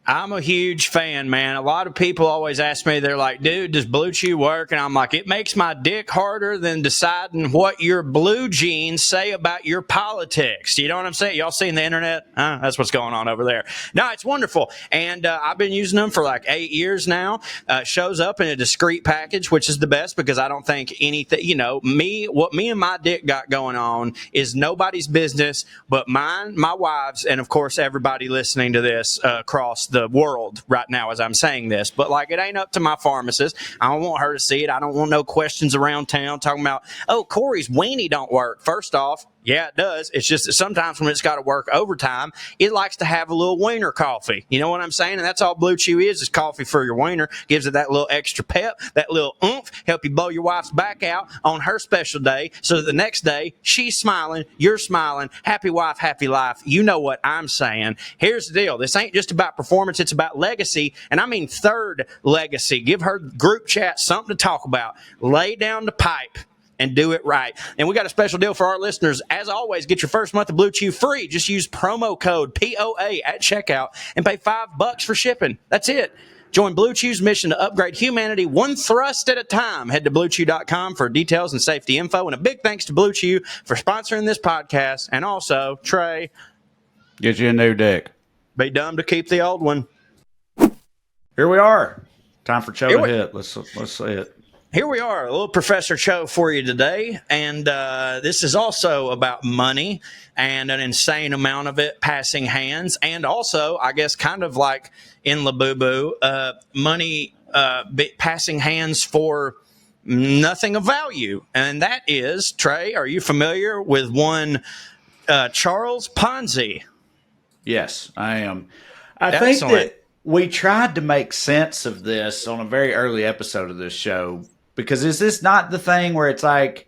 I'm a huge fan, man. A lot of people always ask me, they're like, dude, does Blue Chew work? And I'm like, it makes my dick harder than deciding what your blue jeans say about your politics. You know what I'm saying? Y'all seen the internet? That's what's going on over there. No, it's wonderful. And I've been using them for like 8 years now. Shows up in a discreet package, which is the best because I don't think anything, what me and my dick got going on is nobody's business but mine, my wife's, and of course, everybody listening to this across the world right now as I'm saying this. But like, it ain't up to my pharmacist. I don't want her to see it. I don't want no questions around town talking about, oh, Corey's weenie don't work. First off, yeah, it does. It's just that sometimes when it's got to work overtime, it likes to have a little wiener coffee. You know what I'm saying? And that's all Blue Chew is coffee for your wiener. Gives it that little extra pep, that little oomph, help you blow your wife's back out on her special day so that the next day she's smiling, you're smiling, happy wife, happy life. You know what I'm saying. Here's the deal. This ain't just about performance. It's about legacy. And I mean third legacy. Give her group chat something to talk about. Lay down the pipe and do it right. And we got a special deal for our listeners. As always, get your first month of Blue Chew free. Just use promo code POA at checkout and pay $5 for shipping. That's it. Join Blue Chew's mission to upgrade humanity one thrust at a time. Head to BlueChew.com for details and safety info. And a big thanks to Blue Chew for sponsoring this podcast. And also, Trae, get you a new dick. Be dumb to keep the old one. Here we are. Time for CHO to hit. Let's say it. Here we are, a little Professor CHO for you today, and this is also about money and an insane amount of it passing hands, and also, I guess, kind of like in Labubu, money passing hands for nothing of value, and that is, Trae, are you familiar with one Charles Ponzi? Yes, I am. I think that we tried to make sense of this on a very early episode of this show. Because is this not the thing where it's like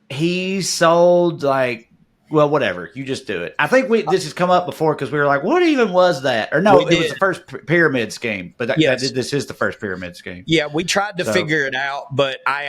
he sold well, whatever, you just do it. I think this has come up before because we were like, what even was that? Or no, it was the first pyramid scheme. But this is the first pyramid scheme. Yeah, we tried to figure it out, but I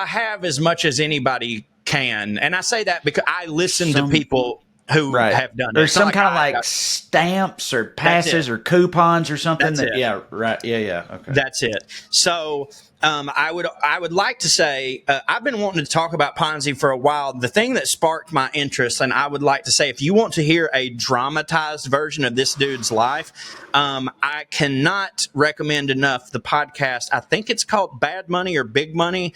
have as much as anybody can. And I say that because I listen to people who have done it. There's some kind of like stamps or passes or coupons or something. Yeah, right. Yeah. Okay. That's it. So I would like to say I've been wanting to talk about Ponzi for a while. The thing that sparked my interest, and I would like to say, if you want to hear a dramatized version of this dude's life, I cannot recommend enough the podcast. I think it's called Bad Money or Big Money.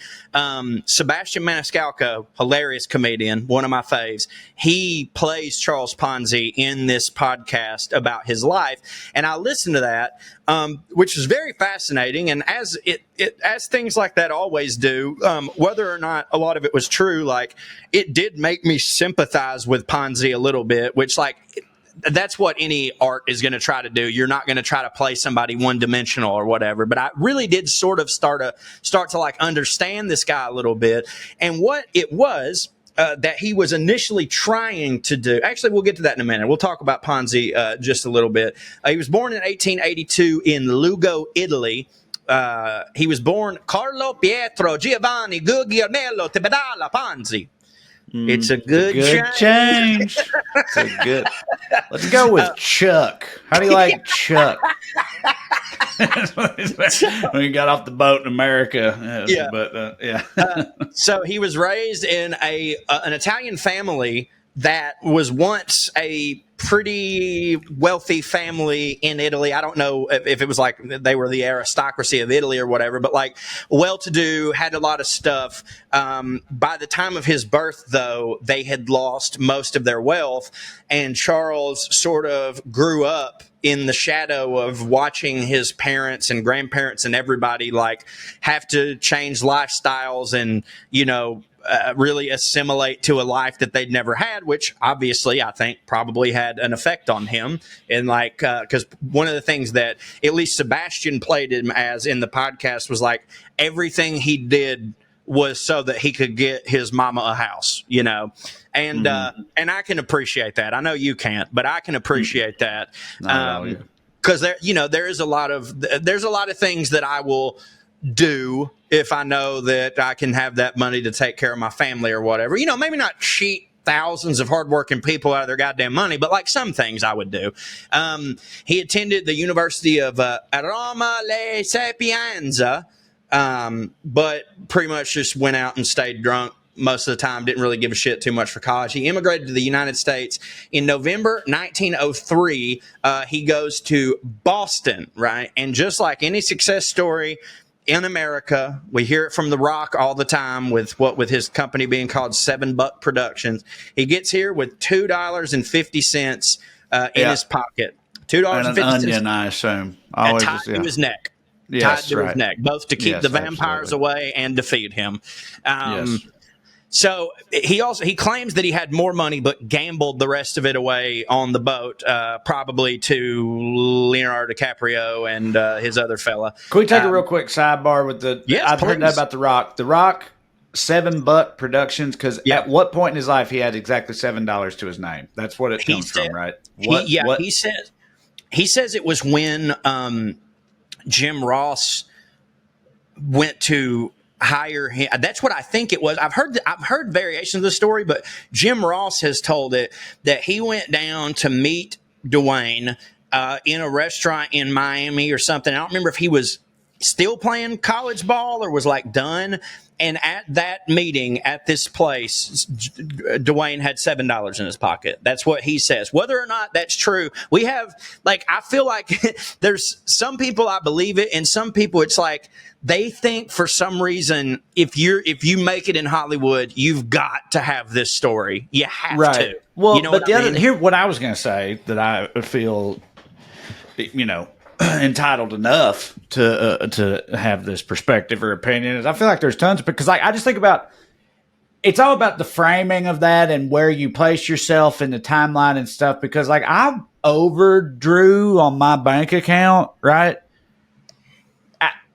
Sebastian Maniscalco, hilarious comedian, one of my faves. He plays Charles Ponzi in this podcast about his life, and I listened to that, which was very fascinating. And as things like that always do, whether or not a lot of it was true, like it did make me sympathize with Ponzi a little bit, which that's what any art is going to try to do. You're not going to try to play somebody one dimensional or whatever. But I really did sort of start to like understand this guy a little bit and what it was that he was initially trying to do. Actually, we'll get to that in a minute. We'll talk about Ponzi just a little bit. He was born in 1882 in Lugo, Italy. He was born Carlo Pietro Giovanni Guglielmello Tebedalla Ponzi. It's a good change. It's a good. Let's go with Chuck. How do you like Chuck? When he got off the boat in America. So he was raised in an Italian family that was once a pretty wealthy family in Italy. I don't know if it was like they were the aristocracy of Italy or whatever, but like well-to-do, had a lot of stuff. By the time of his birth, though, they had lost most of their wealth, and Charles sort of grew up in the shadow of watching his parents and grandparents and everybody like have to change lifestyles and, really assimilate to a life that they'd never had, which obviously I think probably had an effect on him. And because one of the things that at least Sebastian played him as in the podcast was like everything he did was so that he could get his mama a house, and I can appreciate that. I know you can't, but I can appreciate that. Because there's a lot of things that I will do if I know that I can have that money to take care of my family or whatever. Maybe not cheat thousands of hardworking people out of their goddamn money, but like some things I would do. He attended the University of Roma Le Sapienza, but pretty much just went out and stayed drunk most of the time, didn't really give a shit too much for college. He immigrated to the United States in November 1903. He goes to Boston, right? And just like any success story in America, we hear it from The Rock all the time with his company being called $7 Productions. He gets here with $2.50 in his pocket. $2.50. And an onion, I assume. Always tied to his neck. Yes, tied to his neck, both to keep the vampires away and to feed him. Yes. So he claims that he had more money, but gambled the rest of it away on the boat, probably to Leonardo DiCaprio and his other fella. Can we take a real quick sidebar with the? Yes, I've heard that about The Rock. The Rock, $7 Productions, because at what point in his life he had exactly $7 to his name? That's what it comes from, right? He says it was when Jim Ross went to hire him. That's what I think it was. I've heard variations of the story, but Jim Ross has told it that he went down to meet Dwayne in a restaurant in Miami or something. I don't remember if he was still playing college ball or was like done. And at that meeting at this place, Dwayne had $7 in his pocket. That's what he says. Whether or not that's true, we have I feel like there's some people I believe it, and some people it's like they think for some reason if you make it in Hollywood, you've got to have this story. You have to. Well, you know but what I was going to say that I feel, entitled enough to have this perspective or opinion is I feel like there's tons because I just think about it's all about the framing of that and where you place yourself in the timeline and stuff because I overdrew on my bank account, right?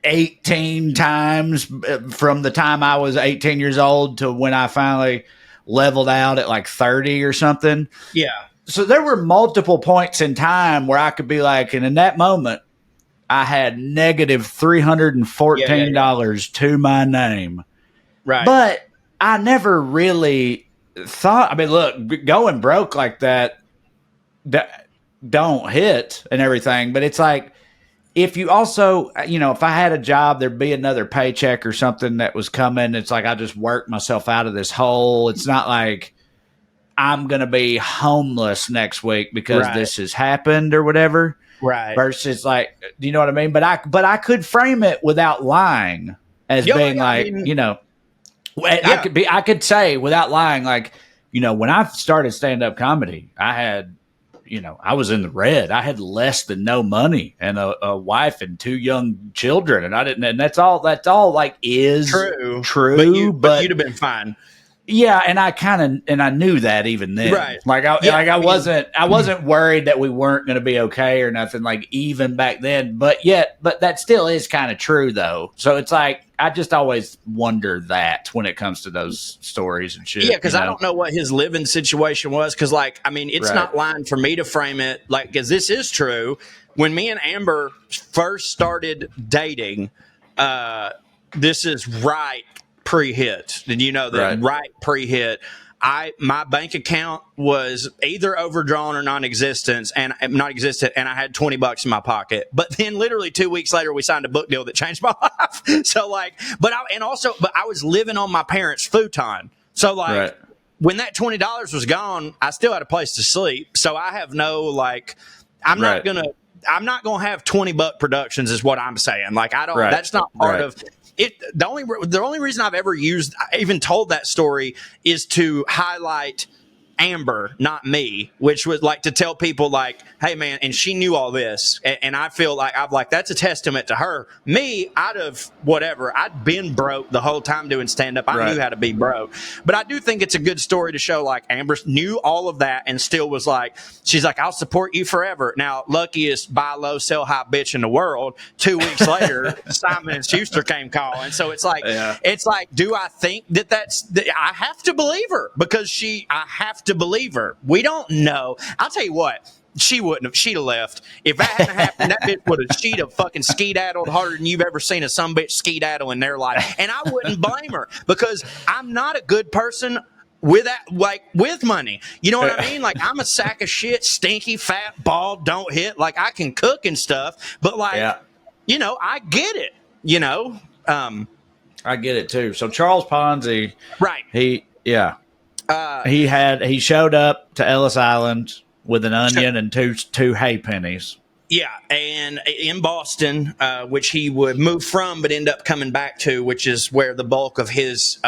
18 times from the time I was 18 years old to when I finally leveled out at 30 or something. Yeah. So there were multiple points in time where I could be and in that moment, I had negative $314 to my name. Right. But I never really thought, look, going broke like that don't hit and everything. But it's if you also, if I had a job, there'd be another paycheck or something that was coming. It's I just worked myself out of this hole. It's not I'm going to be homeless next week because this has happened or whatever. Right. Versus do you know what I mean? But I could frame it without lying as being I could say without lying, when I started stand-up comedy, I had, I was in the red. I had less than no money and a wife and 2 young children. And I didn't, and that's all is true. But you'd have been fine. Yeah, and I knew that even then. Right. I wasn't worried that we weren't going to be okay or nothing even back then. But that still is kind of true though. So it's I just always wonder that when it comes to those stories and shit. Yeah, because I don't know what his living situation was. Because it's not lying for me to frame it because this is true. When me and Amber first started dating, this is right pre-hit. Did you know that right pre-hit? My bank account was either overdrawn or non-existent, and I had $20 in my pocket. But then, literally 2 weeks later, we signed a book deal that changed my life. So, but I was living on my parents' futon. So, when that $20 was gone, I still had a place to sleep. So I have no I'm not gonna have $20 productions, is what I'm saying. I don't. That's not part of. It, the only reason I've ever even told that story is to highlight Amber, not me, which was to tell people hey man, and she knew all this, and I feel that's a testament to her. Me, out of whatever, I'd been broke the whole time doing stand up. I knew how to be broke, but I do think it's a good story to show Amber knew all of that and still was she's I'll support you forever. Now, luckiest buy low, sell high bitch in the world. 2 weeks later, Simon and Schuster came calling. So it's do I think I have to believe her because I have to believe her. We don't know. I'll tell you what, she'd have left. If that hadn't happened, that bitch she'd have fucking skedaddled harder than you've ever seen a some bitch skedaddle in their life. And I wouldn't blame her because I'm not a good person with money. You know what I mean? Like, I'm a sack of shit, stinky, fat, bald, don't hit. Like, I can cook and stuff, but like, you know, I get it. You know, I get it too. So Charles Ponzi, right? he showed up to Ellis Island with an onion and two hay pennies. Yeah, and in Boston, which he would move from, but end up coming back to, which is where the bulk of his,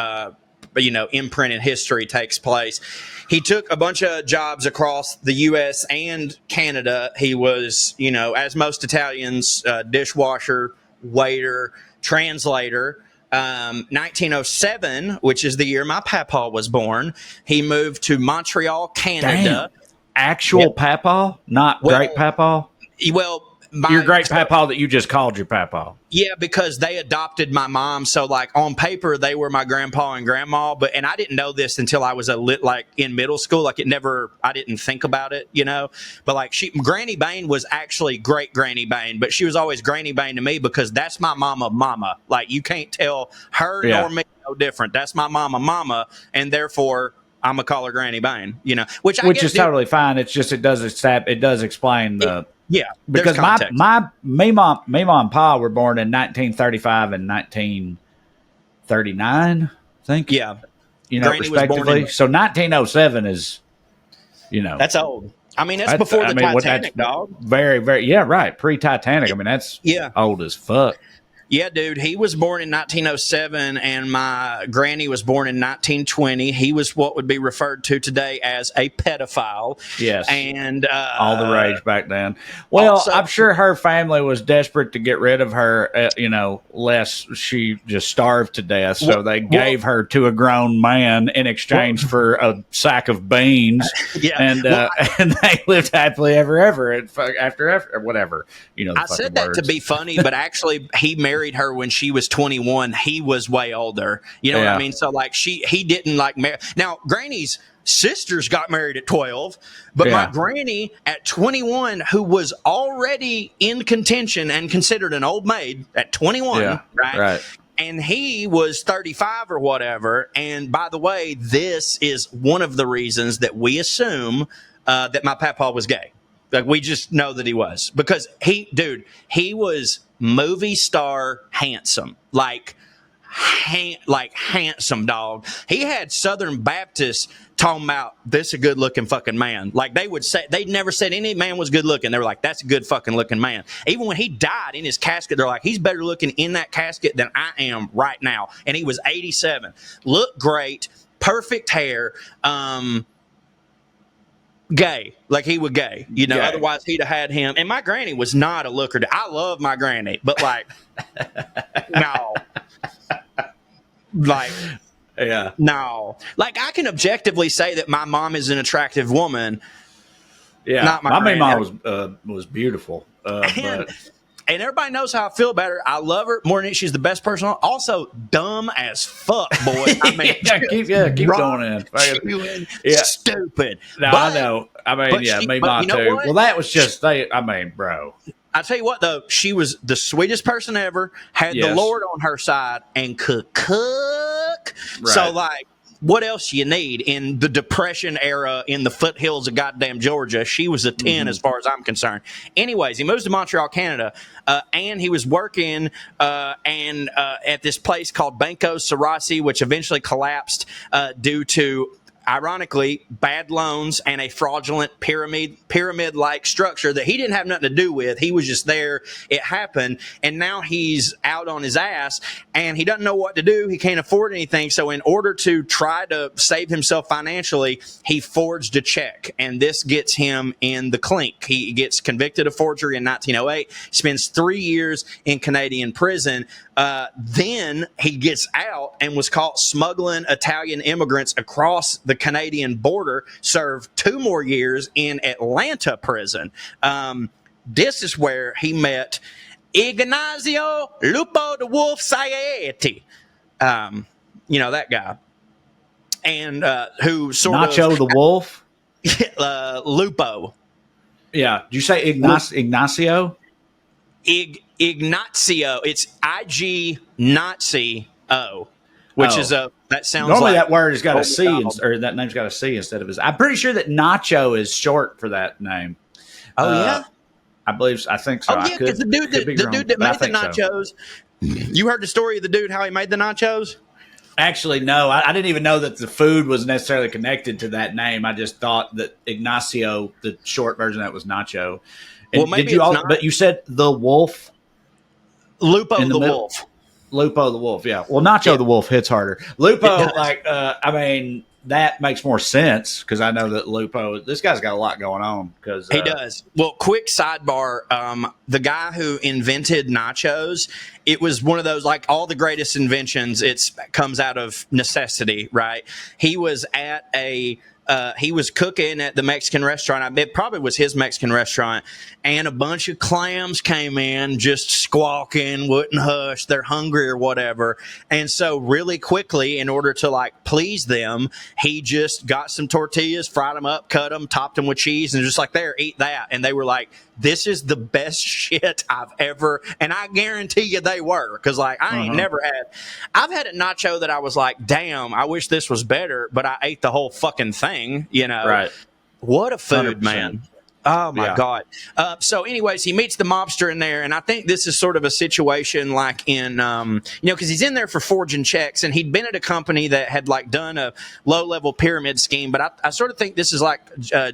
imprinted history takes place. He took a bunch of jobs across the U.S. and Canada. He was, you know, as most Italians, dishwasher, waiter, translator. 1907, which is the year my papa was born, he moved to Montreal, Canada. Damn. Actual papa, not great papa? Well, your great papa that you just called your papa. Yeah, because they adopted my mom. So, like, on paper, they were my grandpa and grandma. And I didn't know this until I was in middle school. Like, I didn't think about it, you know. But, like, Granny Bane was actually great Granny Bane. But she was always Granny Bane to me because that's my mama. Like, you can't tell her nor me no different. That's my mama. And therefore, I'm going to call her Granny Bane, you know. Which is totally fine. It's just it does explain the... Yeah, because me mom and pa were born in 1935 and 1939, I think. Yeah, you know, Granny respectively. So 1907 is, you know, that's old. I mean, that's before the Titanic, dog. Very, very, right, pre-Titanic. I mean, that's old as fuck. Yeah, dude. He was born in 1907, and my granny was born in 1920. He was what would be referred to today as a pedophile. Yes. And all the rage back then. Well, also, I'm sure her family was desperate to get rid of her, lest she just starved to death. So they gave her to a grown man in exchange for a sack of beans. Yeah. And they lived happily ever after whatever. You know, I said that to be funny, but actually he married her when she was 21. He was way older. You know what I mean? So like he didn't like marry. Now, Granny's sisters got married at 12, but my granny at 21, who was already in contention and considered an old maid at 21, right? And he was 35 or whatever. And by the way, this is one of the reasons that we assume that my papa was gay. Like, we just know that he was, because he was movie star handsome, like handsome, dog. He had Southern Baptists talking about this a good looking fucking man. Like, they'd never said any man was good looking. They were like, that's a good fucking looking man. Even when he died in his casket, they're like, he's better looking in that casket than I am right now. And he was 87. Looked great, perfect hair. Gay, like he was gay, you know. Gay. Otherwise, he'd have had him. And my granny was not a looker. I love my granny, but like, no, like, no. Like, I can objectively say that my mom is an attractive woman. Yeah, not my mom was beautiful, and everybody knows how I feel about her. I love her more than she's the best person. Also, dumb as fuck, boy. I mean, keep going in. Stupid. No, but, I know. I mean, me mom too. Well, that was just bro. I tell you what, though, she was the sweetest person ever. Had the Lord on her side and could cook. Right. So, like, what else you need in the Depression era in the foothills of goddamn Georgia? She was a 10 as far as I'm concerned. Anyways, he moves to Montreal, Canada, and he was working at this place called Banco Sarasi, which eventually collapsed due to, ironically, bad loans and a fraudulent pyramid-like structure that he didn't have nothing to do with. He was just there. It happened, and now he's out on his ass, and he doesn't know what to do. He can't afford anything, so in order to try to save himself financially, he forged a check, and this gets him in the clink. He gets convicted of forgery in 1908, spends 3 years in Canadian prison. Then he gets out and was caught smuggling Italian immigrants across the Canadian border, served 2 more years in Atlanta prison. This is where he met Ignazio Lupo the Wolf Saietti. You know, that guy. And who sort Nacho the Wolf? Lupo. Yeah. Did you say Ignacio? Ignazio. It's I-G Nazi-O. which is that sounds normally like that word has got a C McDonald. or that name's got a C instead of his. I'm pretty sure that Nacho is short for that name. Oh yeah, I think so. Oh yeah, because the dude that made the nachos. So. You heard the story of the dude how he made the nachos? Actually, no. I didn't even know that the food was necessarily connected to that name. I just thought that Ignacio, the short version of that, was Nacho. And well, maybe not. But you said the wolf? Lupo the wolf. Lupo the wolf, yeah. Well, Nacho the wolf hits harder. Lupo, that makes more sense because I know that Lupo, this guy's got a lot going on. Because he does. Well, quick sidebar, the guy who invented nachos, it was one of those, like all the greatest inventions, it comes out of necessity, right? He was at he was cooking at the Mexican restaurant. It probably was his Mexican restaurant. And a bunch of clams came in just squawking, wouldn't hush. They're hungry or whatever. And so really quickly, in order to like please them, he just got some tortillas, fried them up, cut them, topped them with cheese, and just like, there, eat that. And they were like, this is the best shit I've ever. And I guarantee you they were. Because like I've had a nacho that I was like, damn, I wish this was better. But I ate the whole fucking thing, you know. Right. What a food, 100%. man. Oh, my God. So anyways, he meets the mobster in there, and I think this is sort of a situation like in, because he's in there for forging checks, and he'd been at a company that had like done a low-level pyramid scheme, but I sort of think this is like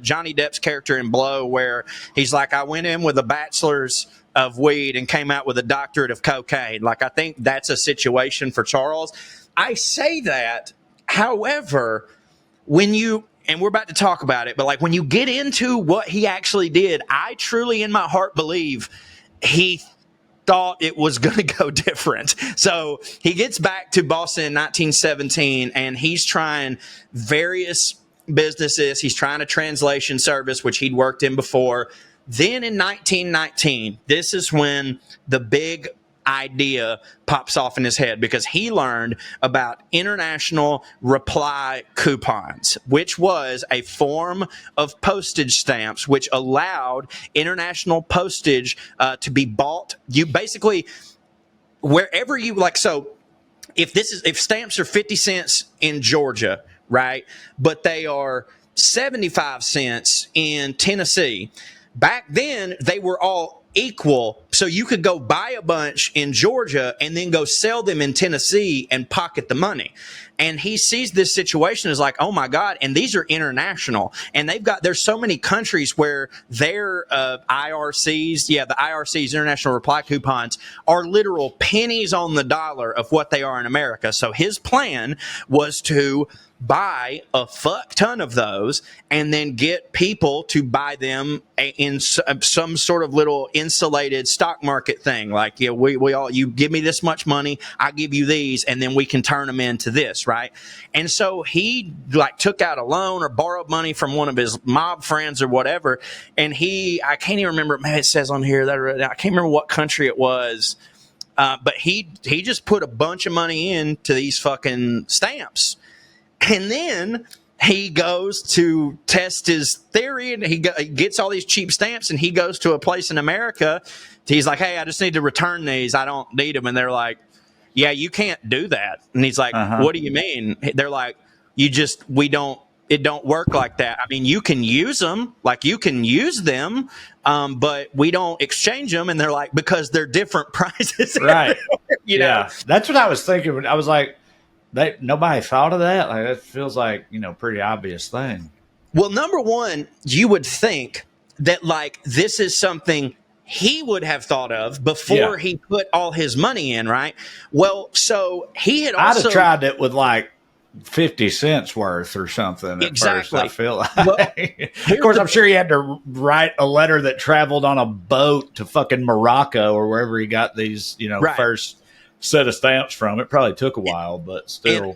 Johnny Depp's character in Blow, where he's like, I went in with a bachelor's of weed and came out with a doctorate of cocaine. Like, I think that's a situation for Charles. I say that, however, and we're about to talk about it, but like when you get into what he actually did, I truly in my heart believe he thought it was going to go different. So he gets back to Boston in 1917 and he's trying various businesses. He's trying a translation service, which he'd worked in before. Then in 1919, this is when the big idea pops off in his head because he learned about international reply coupons, which was a form of postage stamps which allowed international postage to be bought. You basically, wherever you like, so if stamps are 50 cents in Georgia, right, but they are 75 cents in Tennessee, back then they were all equal, so you could go buy a bunch in Georgia and then go sell them in Tennessee and pocket the money. And he sees this situation as like, oh my God, and these are international, and there's so many countries where their IRCs, the IRCs, international reply coupons, are literal pennies on the dollar of what they are in America. So his plan was to buy a fuck ton of those and then get people to buy them in some sort of little insulated stock market thing. Like, you give me this much money, I give you these, and then we can turn them into this, right? And so he like took out a loan or borrowed money from one of his mob friends or whatever. And I can't even remember, man, it says on here that I can't remember what country it was. But he just put a bunch of money into these fucking stamps. And then he goes to test his theory, and he gets all these cheap stamps, and he goes to a place in America. He's like, hey, I just need to return these. I don't need them. And they're like, yeah, you can't do that. And he's like, what do you mean? They're like, it don't work like that. I mean, you can use them, but we don't exchange them. And they're like, because they're different prices. Right. you know? That's what I was thinking. I was like, nobody thought of that. Like, that feels like, pretty obvious thing. Well, number one, you would think that like this is something he would have thought of before he put all his money in, right? Well, so he had also... I'd have tried it with like 50 cents worth or something. Exactly. At first, I feel like. Well, of course, I'm sure he had to write a letter that traveled on a boat to fucking Morocco or wherever he got these, first set of stamps from. It probably took a while, but still.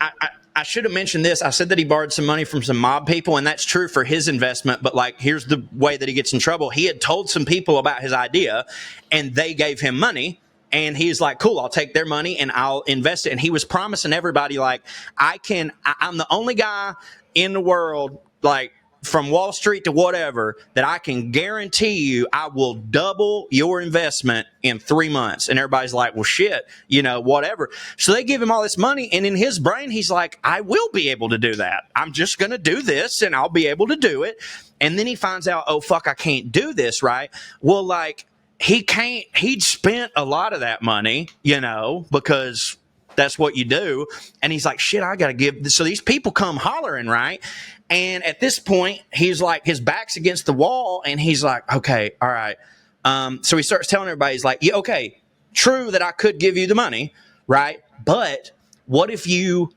I should have mentioned this. I said that he borrowed some money from some mob people, and that's true for his investment. But like, here's the way that he gets in trouble. He had told some people about his idea, and they gave him money. And he's like, cool, I'll take their money and I'll invest it. And he was promising everybody, like, I'm the only guy in the world, like, from Wall Street to whatever, that I can guarantee you I will double your investment in 3 months. And everybody's like, well, shit, whatever. So they give him all this money. And in his brain, he's like, I will be able to do that. I'm just going to do this and I'll be able to do it. And then he finds out, oh, fuck, I can't do this, right? Well, like, he'd spent a lot of that money, because that's what you do. And he's like, shit, I got to give. So these people come hollering, right? And at this point, he's like, his back's against the wall. And he's like, okay, all right. So he starts telling everybody, he's like, yeah, okay, true that I could give you the money, right? But what if you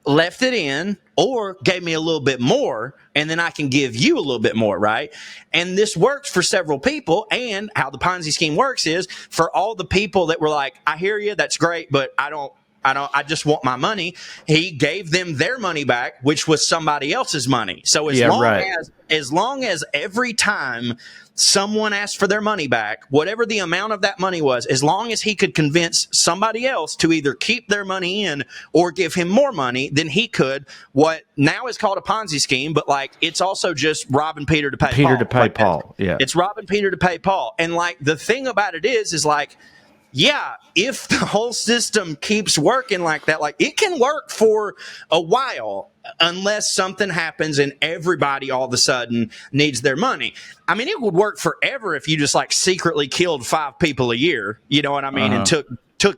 left it in or gave me a little bit more, and then I can give you a little bit more, right? And this works for several people. And how the Ponzi scheme works is for all the people that were like, I hear you, that's great, but I just want my money. He gave them their money back, which was somebody else's money. So as long as every time someone asked for their money back, whatever the amount of that money was, as long as he could convince somebody else to either keep their money in or give him more money, then he could what now is called a Ponzi scheme, but like it's also just robbing Peter to pay Paul. Yeah. It's robbing Peter to pay Paul. And like the thing about it is like, yeah, if the whole system keeps working like that, like it can work for a while unless something happens and everybody all of a sudden needs their monone. I mean, it would work forever if you just like secretly killed 5 people a year, you know what I mean, and took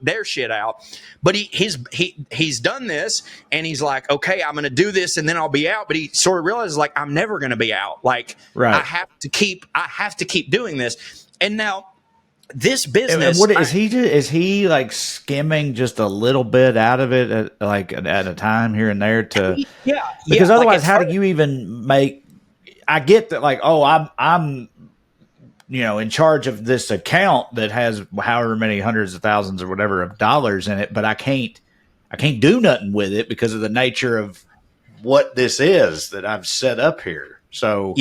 their shit out. But he's done this and he's like, okay, I'm going to do this and then I'll be out. But he sort of realizes like, I'm never going to be out. Like I have to keep doing this. And now, this business. And is he like skimming just a little bit out of it at a time here and there to? Yeah. Because otherwise, how do you even make? I get that, like, oh, I'm in charge of this account that has however many hundreds of thousands or whatever of dollars in it, but I can't do nothing with it because of the nature of what this is that I've set up here. So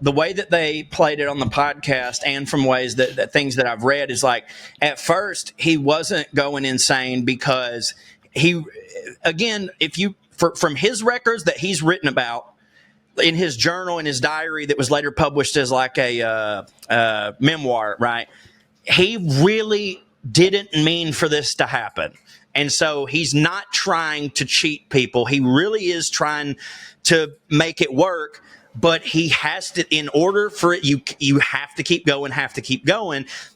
the way that they played it on the podcast and from ways that things that I've read is like at first he wasn't going insane because he, again, from his records that he's written about in his journal, in his diary that was later published as like a memoir, right? He really didn't mean for this to happen. And so he's not trying to cheat people. He really is trying to make it work. But he has to, in order for it, you have to keep going.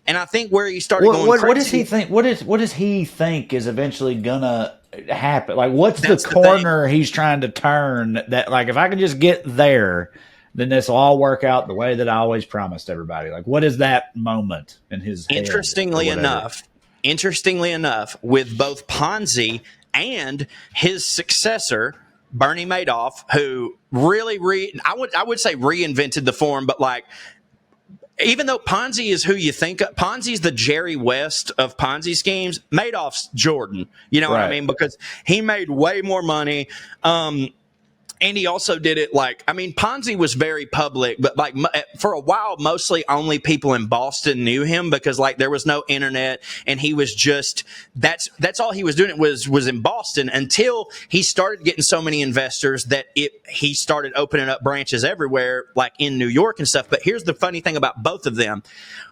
And I think where he started going crazy. What does he think? What does he think is eventually gonna happen? Like, what's the corner he's trying to turn? That, like, if I can just get there, then this will all work out the way that I always promised everybody. Like, what is that moment in his head? Interestingly enough, with both Ponzi and his successor, Bernie Madoff, who really I would say reinvented the form, but like even though Ponzi is who you think of, Ponzi's the Jerry West of Ponzi schemes, Madoff's Jordan. You know what I mean? Because he made way more money. And he also did it like, I mean, Ponzi was very public, but like for a while, mostly only people in Boston knew him because like there was no internet and he was just, that's all he was doing. It was in Boston until he started getting so many investors that he started opening up branches everywhere, like in New York and stuff. But here's the funny thing about both of them.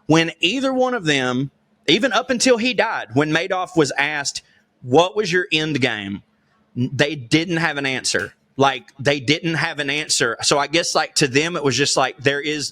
When either one of them, even up until he died, when Madoff was asked, what was your end game? They didn't have an answer. So I guess like to them, it was just like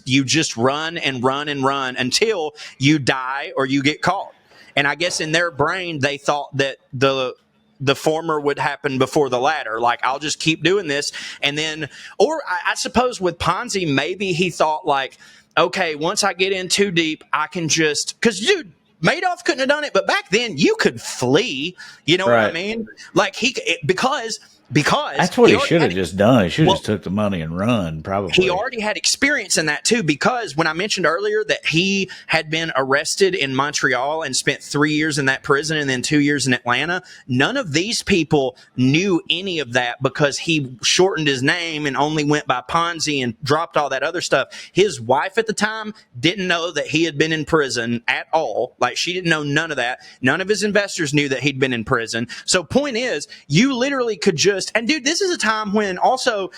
you just run and run and run until you die or you get caught. And I guess in their brain, they thought that the former would happen before the latter. Like, I'll just keep doing this. And then, or I suppose with Ponzi, maybe he thought like, okay, once I get in too deep, I can just, cause dude, Madoff couldn't have done it, but back then you could flee. You know what I mean? Like because that's what he should have just done. He should have just took the money and run, probably. He already had experience in that too, because when I mentioned earlier that he had been arrested in Montreal and spent 3 years in that prison and then 2 years in Atlanta, none of these people knew any of that because he shortened his name and only went by Ponzi and dropped all that other stuff. His wife at the time didn't know that he had been in prison at all. Like, she didn't know none of that. None of his investors knew that he'd been in prison. So point is, you literally could just, and dude, this is a time when also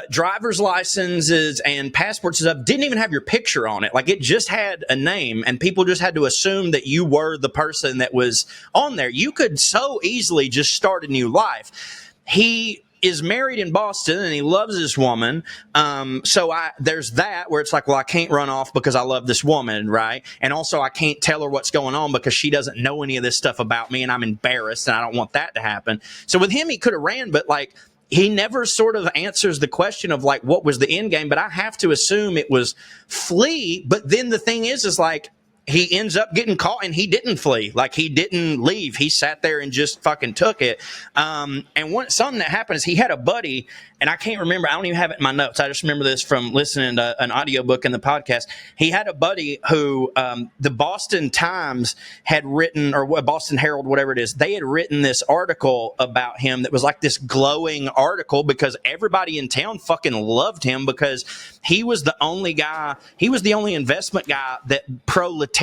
driver's licenses and passports and stuff didn't even have your picture on it. Like, it just had a name, and people just had to assume that you were the person that was on there. You could so easily just start a new life. He is married in Boston and he loves this woman. So there's that where it's like, well, I can't run off because I love this woman, right? And also I can't tell her what's going on because she doesn't know any of this stuff about me and I'm embarrassed and I don't want that to happen. So with him, he could have ran, but like, he never sort of answers the question of like, what was the end game? But I have to assume it was flee. But then the thing is like, he ends up getting caught and he didn't flee. Like, he didn't leave. He sat there and just fucking took it. And something that happened is he had a buddy, and I can't remember. I don't even have it in my notes. I just remember this from listening to an audiobook in the podcast. He had a buddy who the Boston Times had written, or Boston Herald, whatever it is, they had written this article about him that was like this glowing article because everybody in town fucking loved him because he was the only guy, he was the only investment guy that proletariats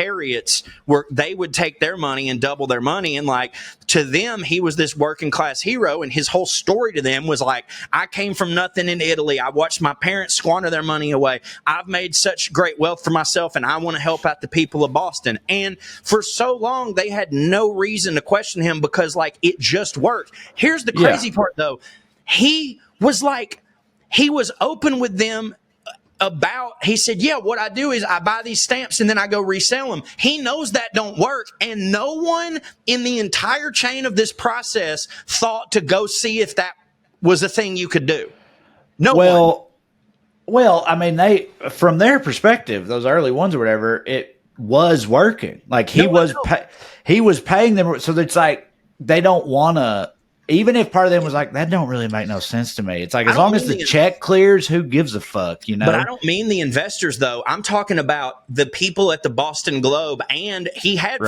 they would take their money and double their money. And like, to them, he was this working class hero. And his whole story to them was like, I came from nothing in Italy. I watched my parents squander their money away. I've made such great wealth for myself and I want to help out the people of Boston. And for so long, they had no reason to question him because like, it just worked. Here's the crazy part though. He was open with them he said, yeah, what I do is I buy these stamps and then I go resell them. He knows that don't work. And no one in the entire chain of this process thought to go see if that was a thing you could do. No one. Well, I mean, from their perspective, those early ones or whatever, it was working. Like he was paying them. So it's like, they don't want to, even if part of them was like, that don't really make no sense to me. It's like, as long as the check clears, who gives a fuck, you know? But I don't mean the investors, though. I'm talking about the people at the Boston Globe. And he had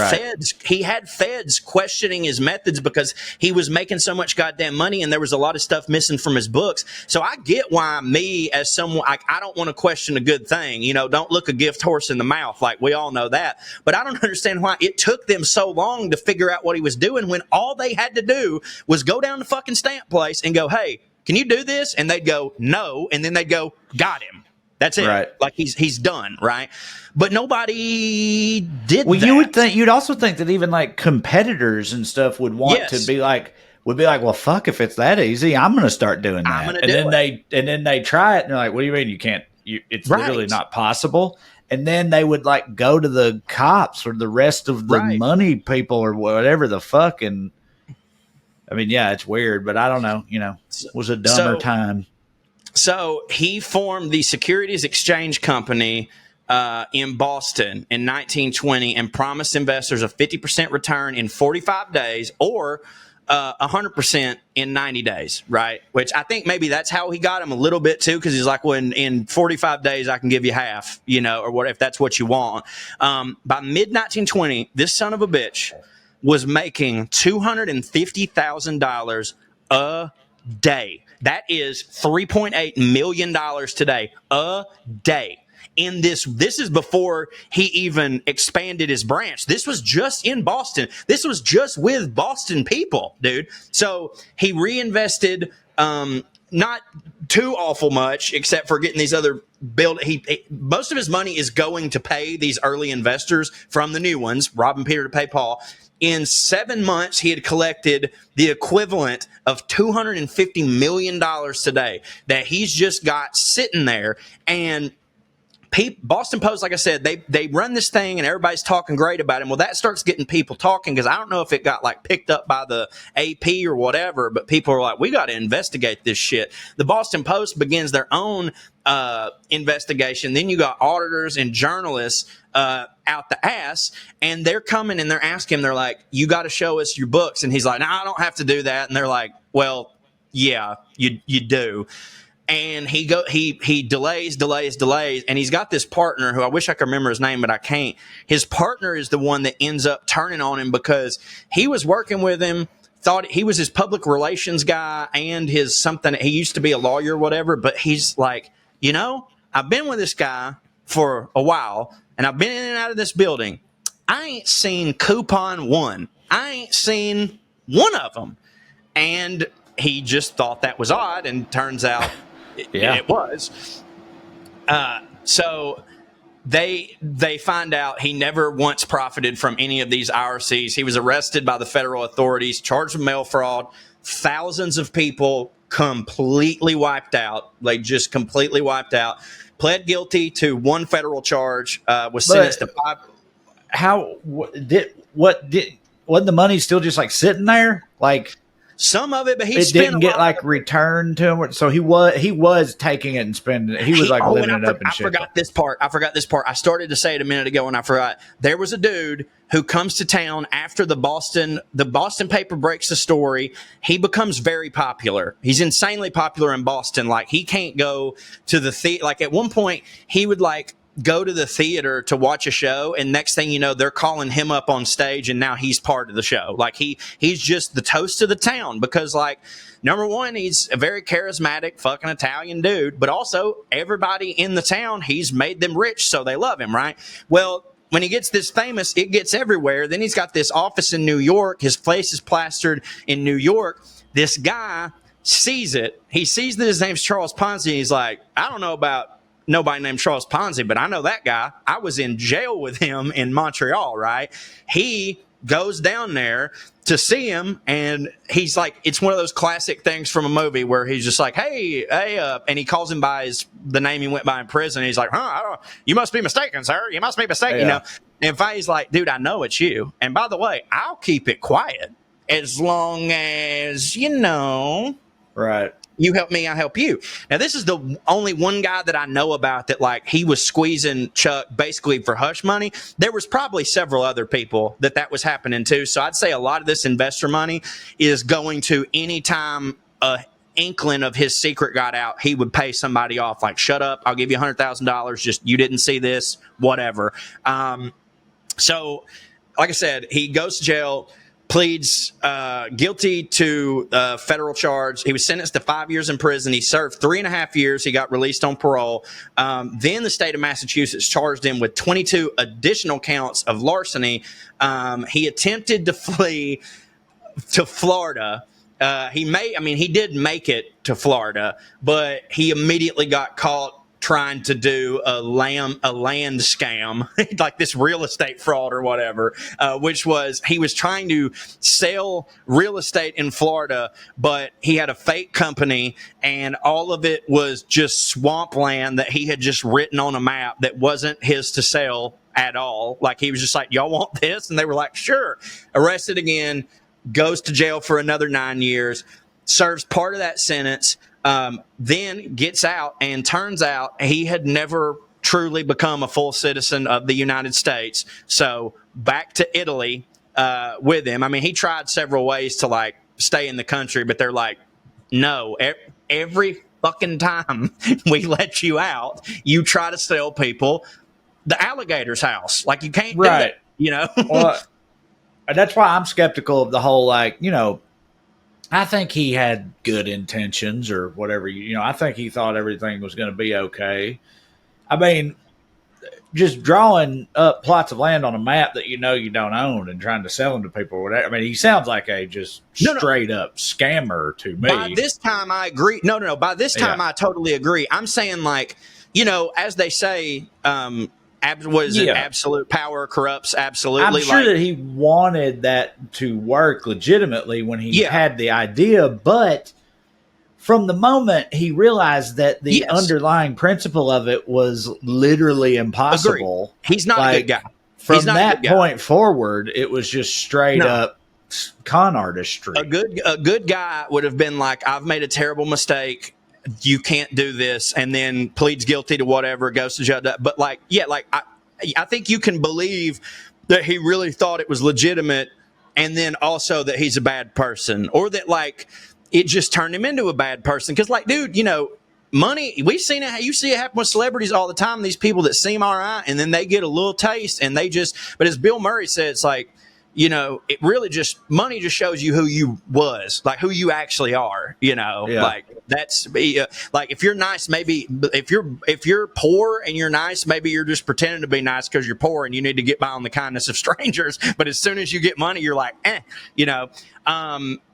feds questioning his methods because he was making so much goddamn money and there was a lot of stuff missing from his books. So I get why me as someone, I don't want to question a good thing. You know, don't look a gift horse in the mouth. Like, we all know that. But I don't understand why it took them so long to figure out what he was doing when all they had to do was go down to fucking stamp place and go, hey, can you do this? And they'd go, no. And then they'd go, got him. That's it. Right. Like he's done. Right. But nobody did that. You'd also think that even like competitors and stuff would want to be like, well, fuck, if it's that easy, I'm going to start doing that. And then they try it and they're like, what do you mean you can't? It's literally not possible. And then they would like go to the cops or the rest of the money people or whatever the fuck. And I mean, yeah, it's weird, but I don't know, you know, it was a dumber time. So he formed the Securities Exchange Company in Boston in 1920 and promised investors a 50% return in 45 days or 100% in 90 days, right? Which I think maybe that's how he got him a little bit too, because he's like, well, in 45 days, I can give you half, you know, or what if that's what you want. By mid-1920, this son of a bitch was making $250,000 a day. That is $3.8 million today, a day. In this is before he even expanded his branch. This was just in Boston. This was just with Boston people, dude. So he reinvested not too awful much, except for getting these other most of his money is going to pay these early investors from the new ones, robbing Peter to pay Paul. In 7 months, he had collected the equivalent of $250 million today that he's just got sitting there. And Boston Post, like I said, they run this thing and everybody's talking great about him. Well, that starts getting people talking because I don't know if it got like picked up by the AP or whatever, but people are like, we got to investigate this shit. The Boston Post begins their own investigation. Then you got auditors and journalists out the ass, and they're coming and they're asking him, they're like, you got to show us your books. And he's like, no, I don't have to do that. And they're like, well, yeah, you do. And he delays, and he's got this partner who I wish I could remember his name, but I can't. His partner is the one that ends up turning on him because he was working with him, thought he was his public relations guy and his something. He used to be a lawyer or whatever, but he's like, you know, I've been with this guy for a while, and I've been in and out of this building. I ain't seen coupon one. I ain't seen one of them. And he just thought that was odd, and turns out It was. So they find out he never once profited from any of these IRCs. He was arrested by the federal authorities, charged with mail fraud. Thousands of people completely wiped out. Like, just completely wiped out. Pled guilty to one federal charge. Was sentenced to 5. Wasn't the money still just like sitting there? Like, some of it, but it didn't get like returned to him. So he was taking it and spending it. He was like living it up and shit. I forgot this part. I started to say it a minute ago and I forgot. There was a dude who comes to town after the Boston paper breaks the story. He becomes very popular. He's insanely popular in Boston. Like, he can't go to the theater. Like, at one point he would like go to the theater to watch a show, and next thing you know, they're calling him up on stage, and now he's part of the show. Like, he's just the toast of the town because, like, number one, he's a very charismatic fucking Italian dude, but also everybody in the town, he's made them rich, so they love him, right? Well, when he gets this famous, it gets everywhere. Then he's got this office in New York. His face is plastered in New York. This guy sees it. He sees that his name's Charles Ponzi. He's like, I don't know about nobody named Charles Ponzi, but I know that guy. I was in jail with him in Montreal, right? He goes down there to see him, and he's like, it's one of those classic things from a movie where he's just like, hey, and he calls him by the name he went by in prison. He's like, you must be mistaken, sir. You must be mistaken. Yeah. And Faye's like, dude, I know it's you. And by the way, I'll keep it quiet as long as, right. You help me, I help you. Now, this is the only one guy that I know about that, like, he was squeezing Chuck basically for hush money. There was probably several other people that was happening to. So I'd say a lot of this investor money is going to any time a inkling of his secret got out, he would pay somebody off. Like, shut up, I'll give you $100,000. Just, you didn't see this, whatever. So, like I said, he goes to jail, pleads guilty to federal charge. He was sentenced to 5 years in prison. He served 3.5 years. He got released on parole. Then the state of Massachusetts charged him with 22 additional counts of larceny. He attempted to flee to Florida. He did make it to Florida, but he immediately got caught trying to do a land scam, like this real estate fraud or whatever, which was, he was trying to sell real estate in Florida, but he had a fake company and all of it was just swampland that he had just written on a map that wasn't his to sell at all. Like, he was just like, y'all want this? And they were like, sure. Arrested again, goes to jail for another 9 years, serves part of that sentence, then gets out, and turns out he had never truly become a full citizen of the United States. So back to Italy with him. I mean, he tried several ways to, like, stay in the country, but they're like, no, every fucking time we let you out, you try to sell people the alligator's house. Like, you can't do that, Well, that's why I'm skeptical of the whole, like, I think he had good intentions or whatever. I think he thought everything was going to be okay. I mean, just drawing up plots of land on a map that you don't own and trying to sell them to people or whatever. I mean, he sounds like a just straight up scammer to me. By this time, I agree. No. By this time, I totally agree. I'm saying, like, as they say, absolute power corrupts absolutely. I'm sure that he wanted that to work legitimately when he had the idea, but from the moment he realized that the underlying principle of it was literally impossible, he's not a good guy. From that point forward, it was just straight up con artistry. A good guy would have been like, I've made a terrible mistake. You can't do this, and then pleads guilty to whatever, goes to jail. But I think you can believe that he really thought it was legitimate, and then also that he's a bad person, or that, like, it just turned him into a bad person. Because, like, dude, money, we've seen it. You see it happen with celebrities all the time. These people that seem all right, and then they get a little taste, and they just. But as Bill Murray said, it's like, it really just, money just shows you who you was, like who you actually are, like that's like, if you're nice, maybe if you're poor and you're nice, maybe you're just pretending to be nice because you're poor and you need to get by on the kindness of strangers. But as soon as you get money, you're like,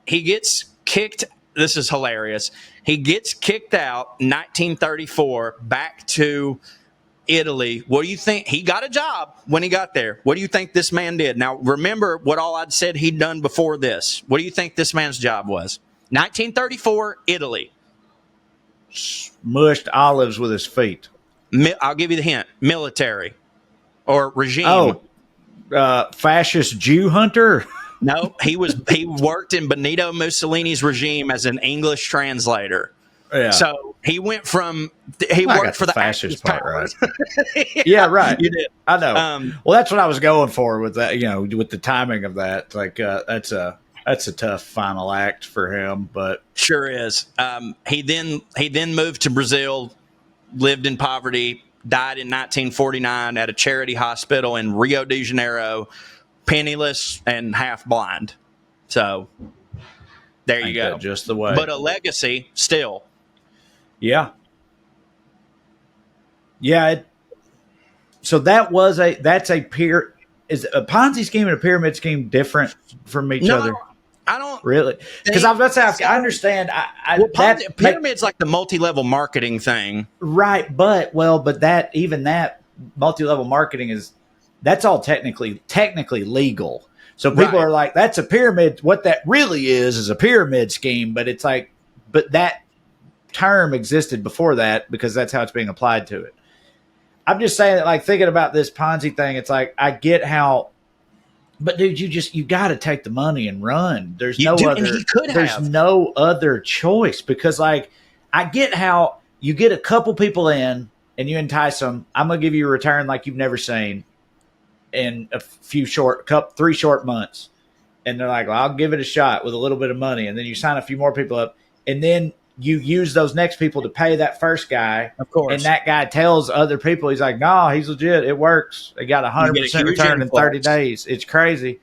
he gets kicked this is hilarious. He gets kicked out 1934 back to Italy. What do you think? He got a job when he got there. What do you think this man did? Now, remember what all I'd said he'd done before this. What do you think this man's job was? 1934, Italy. Mushed olives with his feet. I'll give you the hint. Military or regime. Oh, fascist Jew hunter? No, he worked in Benito Mussolini's regime as an English translator. Yeah. So he went from worked for the fascist part, powers. Right? Yeah, right. You did. I know. Well, that's what I was going for with that. With the timing of that, like that's a tough final act for him. But sure is. He then moved to Brazil, lived in poverty, died in 1949 at a charity hospital in Rio de Janeiro, penniless and half blind. So there you go. Just the way. But a legacy still. Yeah. Yeah. So that's a peer. Is a Ponzi scheme and a pyramid scheme different from each other? I don't really, because I was about to say I understand. Pyramid's like the multi-level marketing thing, right? But that multi-level marketing that's all technically legal. So people are like, that's a pyramid. What that really is a pyramid scheme. But it's like, but that term existed before that because that's how it's being applied to it. I'm just saying that, like, thinking about this Ponzi thing, it's like, I get how, but dude, you got to take the money and run. There's no other choice, because, like, I get how you get a couple people in and you entice them. I'm going to give you a return like you've never seen in a few 3 short months. And they're like, well, I'll give it a shot with a little bit of money. And then you sign a few more people up, and then you use those next people to pay that first guy. Of course. And that guy tells other people, he's like, no, he's legit. It works. They got 100% return in 30 days. It's crazy.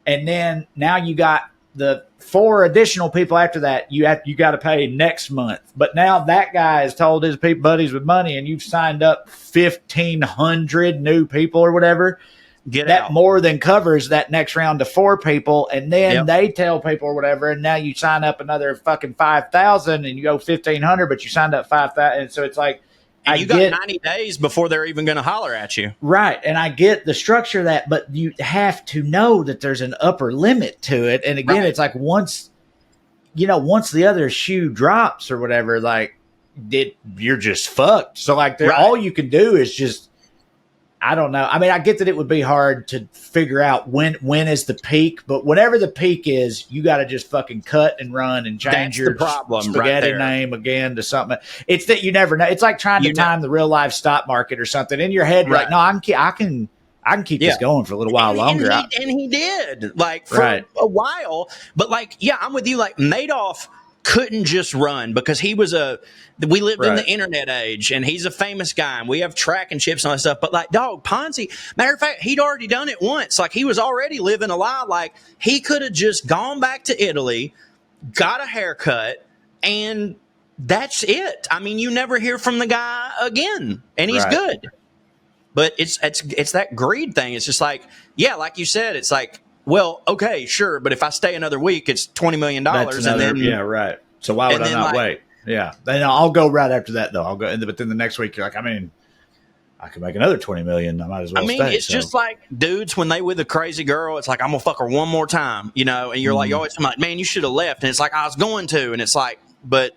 And then now you got the 4 additional people after that you got to pay next month. But now that guy has told his buddies with money, and you've signed up 1,500 new people or whatever. That more than covers that next round of 4 people, and then they tell people or whatever, and now you sign up another fucking 5,000, and you go 1,500, but you signed up 5,000, and so it's like, and you got 90 days before they're even going to holler at you, right? And I get the structure of that, but you have to know that there's an upper limit to it. And again, it's like once the other shoe drops or whatever, like you're just fucked. So like, all you can do is just. I don't know. I mean, I get that it would be hard to figure out when is the peak, but whenever the peak is, you got to just fucking cut and run and change your spaghetti name again to something. It's that you never know. It's like trying to time the real life stock market or something. In your head, you're like, no, I can keep this going for a little while longer. And he did, like, for a while. But, like, yeah, I'm with you. Like, Madoff couldn't just run because we lived in the internet age, and he's a famous guy, and we have tracking chips and all that stuff. But, like, dog, Ponzi, matter of fact, he'd already done it once. Like, he was already living a lie. Like, he could have just gone back to Italy, got a haircut, and that's it. I mean, you never hear from the guy again, and he's good. But it's that greed thing. It's just like, yeah, like you said, it's like, well, okay, sure, but if I stay another week, it's $20 million. Right. So why would I not wait? Yeah. Then I'll go right after that, though. I'll go, but then the next week you're like, I mean, I could make another $20 million. I might as well. It's just like dudes when they with a crazy girl. It's like, I'm gonna fuck her one more time, and you're like, always like, man, you should have left. And it's like, I was going to, and it's like, but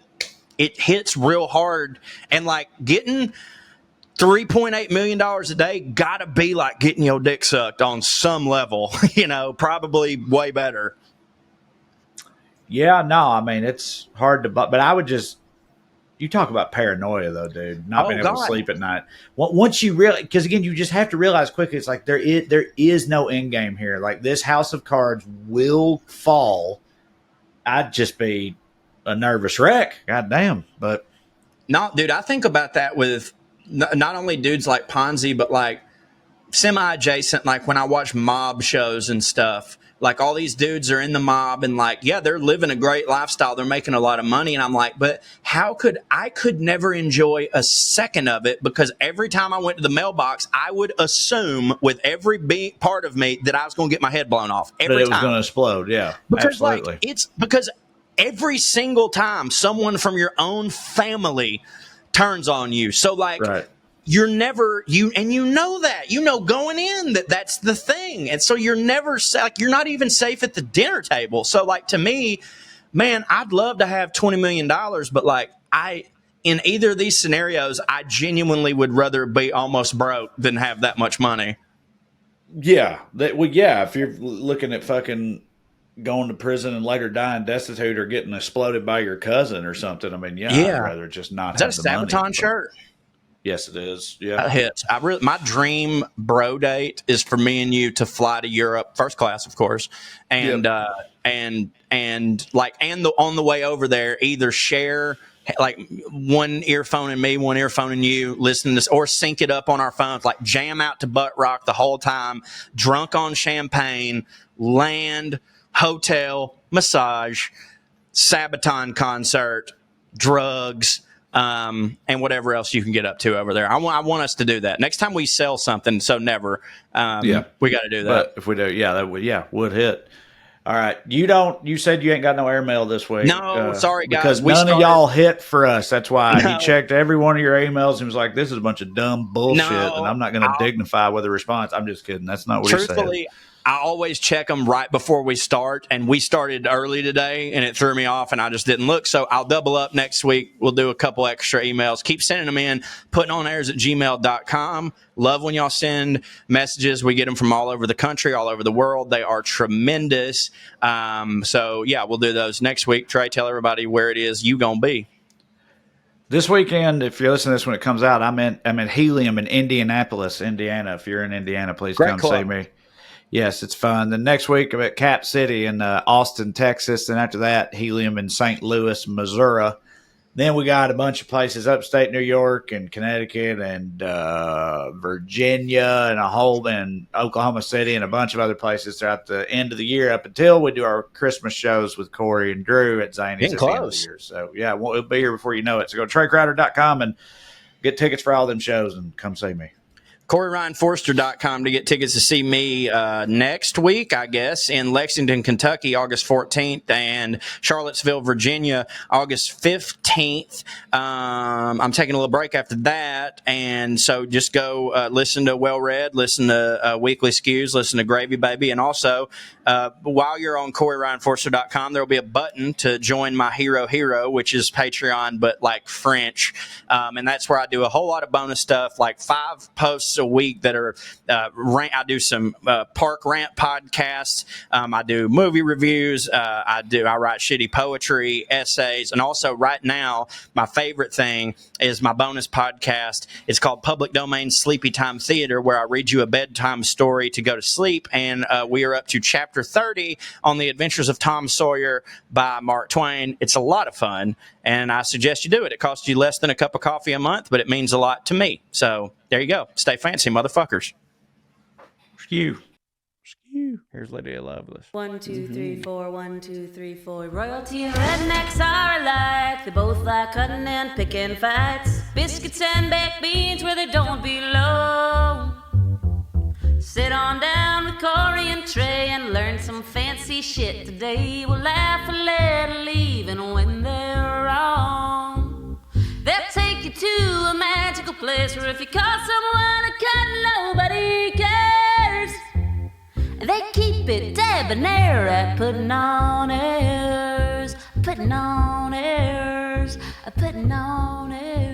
it hits real hard, and like getting $3.8 million a day gotta be like getting your dick sucked on some level, probably way better. Yeah, no, I mean, it's hard to, but I would just, you talk about paranoia though, dude, not being able to sleep at night. Once you really, because again, you just have to realize quickly, it's like there is no end game here. Like, this house of cards will fall. I'd just be a nervous wreck. God damn. But no, dude, I think about that with not only dudes like Ponzi, but like semi-adjacent, like when I watch mob shows and stuff, like all these dudes are in the mob and like, yeah, they're living a great lifestyle. They're making a lot of money. And I'm like, but I could never enjoy a second of it, because every time I went to the mailbox, I would assume with every part of me that I was going to get my head blown off every time. That it was going to explode. Yeah, because absolutely. Like, it's because every single time someone from your own family turns on you. So like, you're never and you know that, going in that's the thing. And so you're never like, you're not even safe at the dinner table. So like, to me, man, I'd love to have $20 million, but like in either of these scenarios, I genuinely would rather be almost broke than have that much money. Yeah. If you're looking at fucking going to prison and later dying destitute or getting exploded by your cousin or something, I mean, I'd rather just not have the money. Is that a Sabaton shirt? Yes, it is. Yeah. That hits. My dream bro date is for me and you to fly to Europe, first class, of course. And, on the way over there, either share like one earphone in me, one earphone in you, listen to this, or sync it up on our phones, like jam out to butt rock the whole time, drunk on champagne, land, hotel, massage, Sabaton concert, drugs, and whatever else you can get up to over there. I want us to do that next time we sell something. So never, we got to do that. But if we do, that would hit. All right, you said you ain't got no airmail this week. No, sorry guys, because none of y'all hit for us. That's why he checked every one of your emails and was like, "This is a bunch of dumb bullshit," and I'm not going to dignify with a response. I'm just kidding. That's not what he said. Truthfully, I always check them right before we start, and we started early today, and it threw me off, and I just didn't look. So I'll double up next week. We'll do a couple extra emails. Keep sending them in, puttingonairs@gmail.com. Love when y'all send messages. We get them from all over the country, all over the world. They are tremendous. We'll do those next week. Trae, tell everybody where it is you gonna be. This weekend, if you're listening to this when it comes out, I'm in Helium in Indianapolis, Indiana. If you're in Indiana, please come see me. Yes, it's fun. The next week, I'm at Cap City in Austin, Texas. And after that, Helium in St. Louis, Missouri. Then we got a bunch of places upstate New York and Connecticut and Virginia and Oklahoma City and a bunch of other places throughout the end of the year up until we do our Christmas shows with Corey and Drew at Zany's at the end of the year. So, we'll be here before you know it. So go to TraeCrowder.com and get tickets for all them shows and come see me. CoreyRyanForrester.com to get tickets to see me next week, I guess, in Lexington, Kentucky, August 14th, and Charlottesville, Virginia, August 15th. I'm taking a little break after that, and so just go listen to Well Read, listen to Weekly Skews, listen to Gravy Baby, and also while you're on CoreyRyanForrester.com, there will be a button to join my Hero, which is Patreon, but like French, and that's where I do a whole lot of bonus stuff, like 5 posts a week that are I do some park rant podcasts, I do movie reviews, I write shitty poetry, essays, and also right now my favorite thing is my bonus podcast. It's called Public Domain Sleepy Time Theater, where I read you a bedtime story to go to sleep, and we are up to chapter 30 on The Adventures of Tom Sawyer by Mark Twain. It's a lot of fun, and I suggest you do it. It costs you less than a cup of coffee a month, but it means a lot to me. So there you go. Stay fancy, motherfuckers. Skew. Here's Lady Labubus. 1, 2, 3, 4. 1, 2, 3, 4. Royalty and rednecks are alike. They both like cutting and picking fights. Biscuits and baked beans where they don't belong. Sit on down with Corey and Trae and learn some fancy shit today. We'll laugh a little even when they're wrong. They'll take you to a magical place where if you call someone a cunt, nobody cares. They keep it debonair at putting on airs, putting on airs, putting on airs.